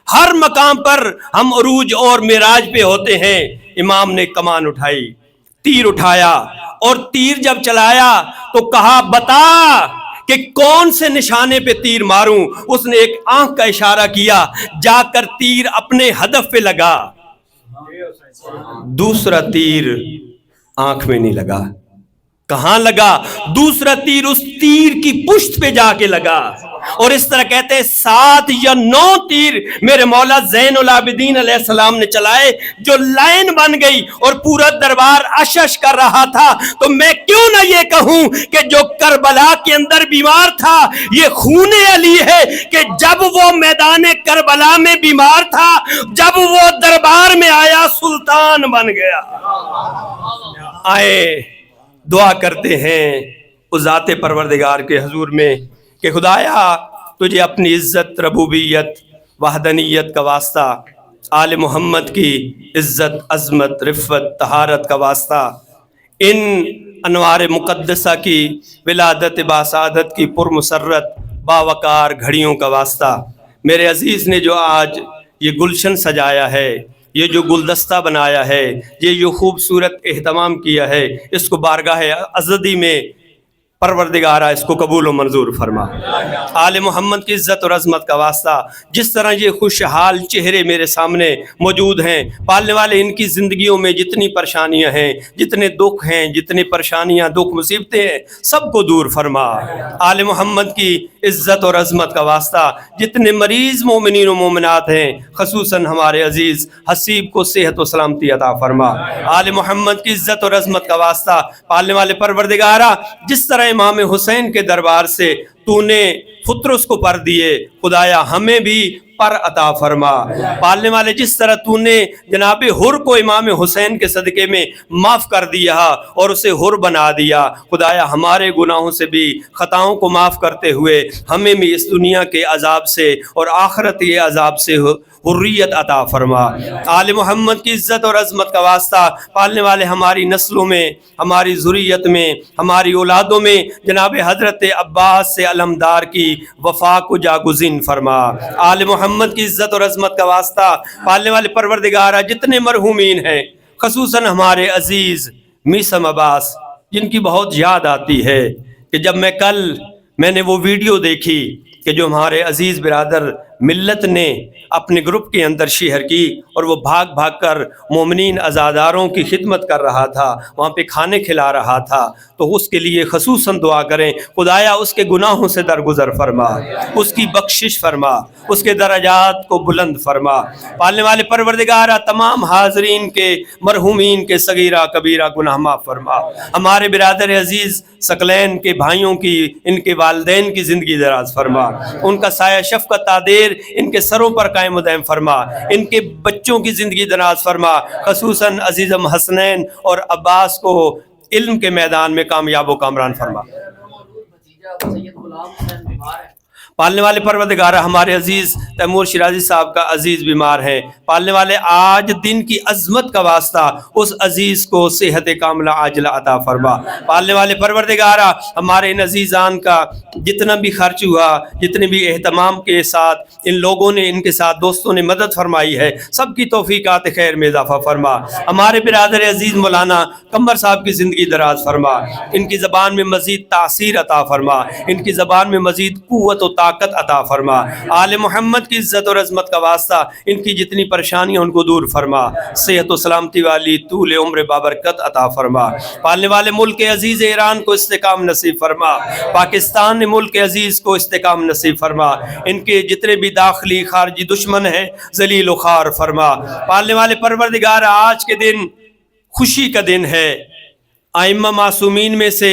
D: ہر مقام پر ہم عروج اور معراج پہ ہوتے ہیں۔ امام نے کمان اٹھائی، تیر اٹھایا، اور تیر جب چلایا تو کہا بتا کہ کون سے نشانے پہ تیر ماروں۔ اس نے ایک آنکھ کا اشارہ کیا، جا کر تیر اپنے ہدف پہ لگا۔ دوسرا تیر آنکھ میں نہیں لگا، کہاں لگا؟ دوسرا تیر اس تیر کی پشت پہ جا کے لگا۔ اور اس طرح کہتے ہیں 7 یا 9 تیر میرے مولا زین العابدین علیہ السلام نے چلائے، جو لائن بن گئی اور پورا دربار اشش کر رہا تھا۔ تو میں کیوں نہ یہ کہوں کہ جو کربلا کے اندر بیمار تھا، یہ خون علی ہے کہ جب وہ میدان کربلا میں بیمار تھا، جب وہ دربار میں آیا سلطان بن گیا۔ آئے دعا کرتے ہیں اس ذات پروردگار کے حضور میں کہ خدایا تجھے اپنی عزت، ربوبیت، وحدانیت کا واسطہ، آل محمد کی عزت، عظمت، رفت، طہارت کا واسطہ، ان انوار مقدسہ کی ولادت باسعادت کی پرمسرت باوقار گھڑیوں کا واسطہ، میرے عزیز نے جو آج یہ گلشن سجایا ہے، یہ جو گلدستہ بنایا ہے، یہ جو خوبصورت اہتمام کیا ہے، اس کو بارگاہ عزدی میں پروردگارہ اس کو قبول و منظور فرما۔ آل محمد کی عزت اور عظمت کا واسطہ، جس طرح یہ خوشحال چہرے میرے سامنے موجود ہیں، پالنے والے ان کی زندگیوں میں جتنی پریشانیاں ہیں، جتنے دکھ ہیں، جتنی پریشانیاں، دکھ، مصیبتیں ہیں، سب کو دور فرما۔ آل محمد کی عزت اور عظمت کا واسطہ، جتنے مریض مومنین و مومنات ہیں، خصوصاً ہمارے عزیز حسیب کو صحت و سلامتی عطا فرما۔ آل محمد کی عزت اور عظمت کا واسطہ، پالنے والے پروردگارہ، جس طرح امام حسین کے دربار سے تو نے فطرس کو پر دیے، خدایا ہمیں بھی پر عطا فرما۔ پالنے والے جس طرح تو نے جناب حر کو امام حسین کے صدقے میں معاف کر دیا اور اسے حر بنا دیا، خدایا ہمارے گناہوں سے بھی، خطاؤں کو معاف کرتے ہوئے ہمیں بھی اس دنیا کے عذاب سے اور آخرت کے عذاب سے حریت عطا فرما۔ آل محمد کی عزت اور عظمت کا واسطہ، پالنے والے ہماری نسلوں میں، ہماری ذریت میں، ہماری اولادوں میں جناب حضرت عباس سے علمدار کی وفا کو جاگزین فرما۔ آل محمد کی عزت اور عظمت کا واسطہ، پالنے والے پروردگارہ جتنے مرحومین ہیں، خصوصاً ہمارے عزیز میثم عباس، جن کی بہت یاد آتی ہے کہ جب میں کل میں نے وہ ویڈیو دیکھی کہ جو ہمارے عزیز برادر ملت نے اپنے گروپ کے اندر شیئر کی، اور وہ بھاگ بھاگ کر مومنین عزاداروں کی خدمت کر رہا تھا، وہاں پہ کھانے کھلا رہا تھا، تو اس کے لیے خصوصاً دعا کریں، خدایا اس کے گناہوں سے درگزر فرما، اس کی بخشش فرما، اس کے درجات کو بلند فرما۔ پالنے والے پروردگارہ تمام حاضرین کے مرحومین کے صغیرہ کبیرہ گناہ معاف فرما۔ ہمارے برادر عزیز ثقلین کے بھائیوں کی، ان کے والدین کی زندگی دراز فرما، ان کا سایہ شفقت تعدیر ان کے سروں پر قائم و دائم فرما، ان کے بچوں کی زندگی دراز فرما، خصوصاً عزیزم حسنین اور عباس کو علم کے میدان میں کامیاب و کامران فرما۔ پالنے والے پروردگارہ ہمارے عزیز تیمور شیرازی صاحب کا عزیز بیمار ہیں، پالنے والے آج دن کی عظمت کا واسطہ اس عزیز کو صحت کاملہ عاجلہ عطا فرما۔ پالنے والے پروردگارہ ہمارے ان عزیزان کا جتنا بھی خرچ ہوا، جتنے بھی اہتمام کے ساتھ ان لوگوں نے، ان کے ساتھ دوستوں نے مدد فرمائی ہے، سب کی توفیقات خیر میں اضافہ فرما۔ ہمارے برادر عزیز مولانا قمر صاحب کی زندگی دراز فرما، ان کی زبان میں مزید تاثیر عطا فرما، ان کی زبان میں مزید قوت و طاقت عطا فرما۔ آل محمد کی عزت اور عظمت کا واسطہ ان کی جتنی پریشانیاں ان کو دور فرما، صحت و سلامتی والی طول عمر بابرکت عطا فرما۔ پالنے والے ملک عزیز ایران کو استحکام نصیب فرما، پاکستان ملک عزیز کو استحکام نصیب فرما، ان کے جتنے بھی داخلی خارجی دشمن ہیں ذلیل و خوار فرما۔ پالنے والے پروردگار آج کے دن خوشی کا دن ہے، ائمہ معصومین میں سے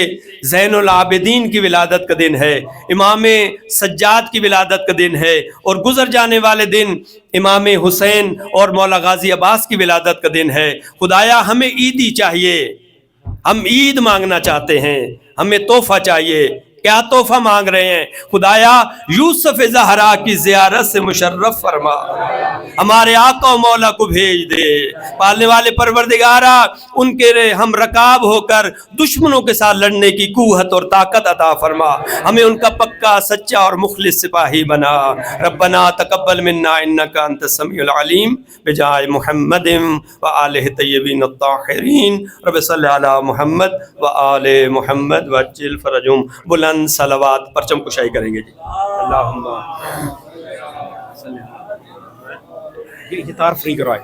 D: زین العابدین کی ولادت کا دن ہے، امام سجاد کی ولادت کا دن ہے، اور گزر جانے والے دن امام حسین اور مولا غازی عباس کی ولادت کا دن ہے۔ خدایا ہمیں عیدی چاہیے، ہم عید مانگنا چاہتے ہیں، ہمیں تحفہ چاہیے۔ کیا تحفہ مانگ رہے ہیں؟ خدایا یوسف زہرا کی زیارت سے مشرف فرما، ہمارے آقا و مولا کو بھیج دے۔ پالنے والے پروردگارہ ان کے ہم رکاب ہو کر دشمنوں کے ساتھ لڑنے کی قوت اور طاقت عطا فرما، ہمیں ان کا پکا سچا اور مخلص سپاہی بنا۔ ربنا تقبل منا انک انت السمیع العلیم بجاہ محمد و آلہ طیبین الطاہرین۔ رب صلی علی محمد و آل محمد وعجل فرجہم۔ بلند صلوات پرچم کشائی کریں گے جی۔ اللہم
C: یہ تار فری کروائے،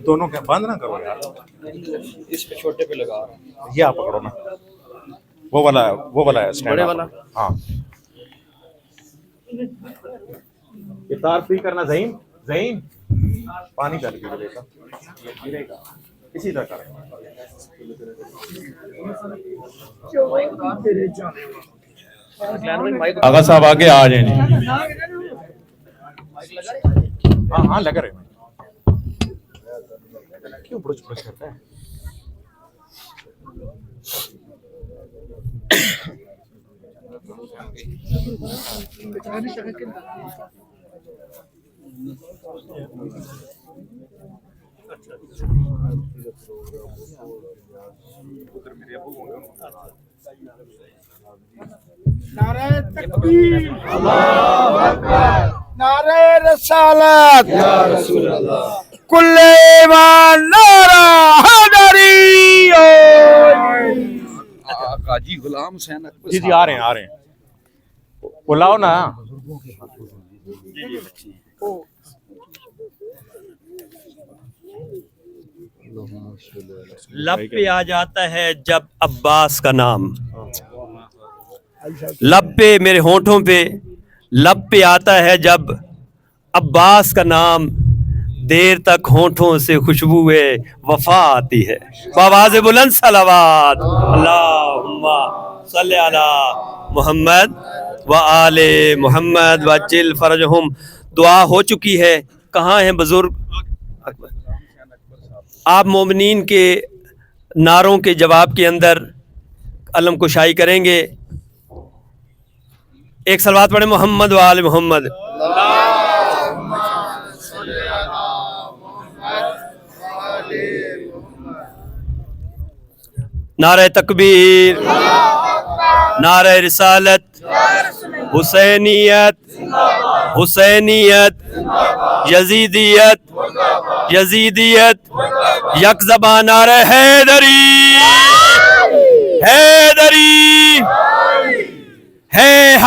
C: دونوں کے بند نہ کرو یار،
D: اس پہ چھوٹے پہ لگا رہا ہوں۔
C: یہ آپ پکڑو نا، وہ والا ہے اسٹینڈ والا، ہاں یہ تار فری کرنا۔ زہین پانی ڈال کے دے گا اسی طرح کریں۔ آغا صاحب آگے آ جائیں جی۔ ہاں لگا رہے کیوں برج کرتا ہے؟
E: نعرہ تکبیر، اللہ اکبر، نعرہ رسالت یا رسول اللہ، کل ایمان، نعرہ حیدری۔
B: قاضی غلام حسین
C: جی جی آ رہے ہیں بلاؤ نا۔
D: لب پہ آ جاتا ہے جب عباس کا نام، لب پہ میرے ہونٹوں پہ لب پہ آتا ہے جب عباس کا نام، دیر تک ہونٹوں سے خوشبو وفا آتی ہے۔ بآواز بلند صلوات، اللہم صلی علی محمد و آل محمد وعجل فرجہم۔ دعا ہو چکی ہے، کہاں ہیں بزرگ؟ آپ مومنین کے نعروں کے جواب کے اندر علم کشائی کریں گے۔ ایک صلوات پڑھیں محمد و آل محمد۔ نعرہ تکبیر، نعرہ رسالت، حسینیت، حسینیت، یزیدیت، یزیدیت، یک زبان نعرہ حیدری، حیدری،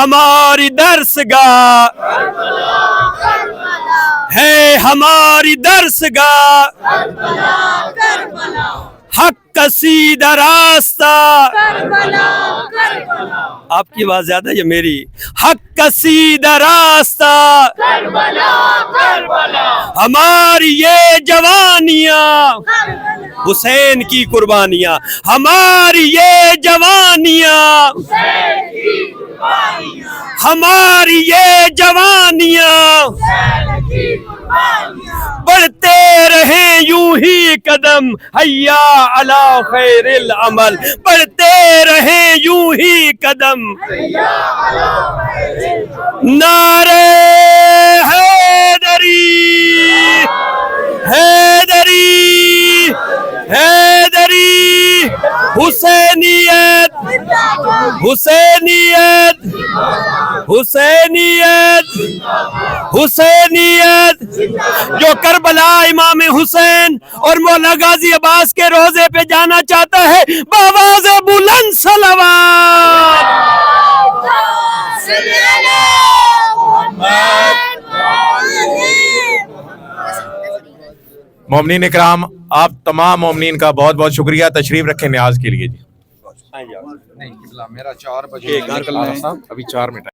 D: ہماری درسگاہ ہے ہماری درسگاہ حق کا سیدھا راستہ آپ کی آواز زیادہ ہے یا میری حق کا سیدھا راستہ ہماری یہ جوانیاں حسین کی قربانیاں ہماری یہ جوانیاں ہماری یہ جوانیاں بڑھتے رہیں یوں ہی قدم حیا علی خیر العمل بڑھتے رہیں یوں ہی قدم نعرے حیدری حیدری حیدری حسینیت حسینیت حسینیت حسینیت جو کربلا امام حسین اور مولا غازی عباس کے روزے پہ جانا چاہتا ہے بآواز بلند صلوات
C: مومنین اکرام، آپ تمام مومنین کا بہت بہت شکریہ. تشریف رکھیں نیاز کے لیے جی.
B: نہیں قبلہ، میرا 4 بجے نکلنا ہے.
C: ابھی 4 منٹ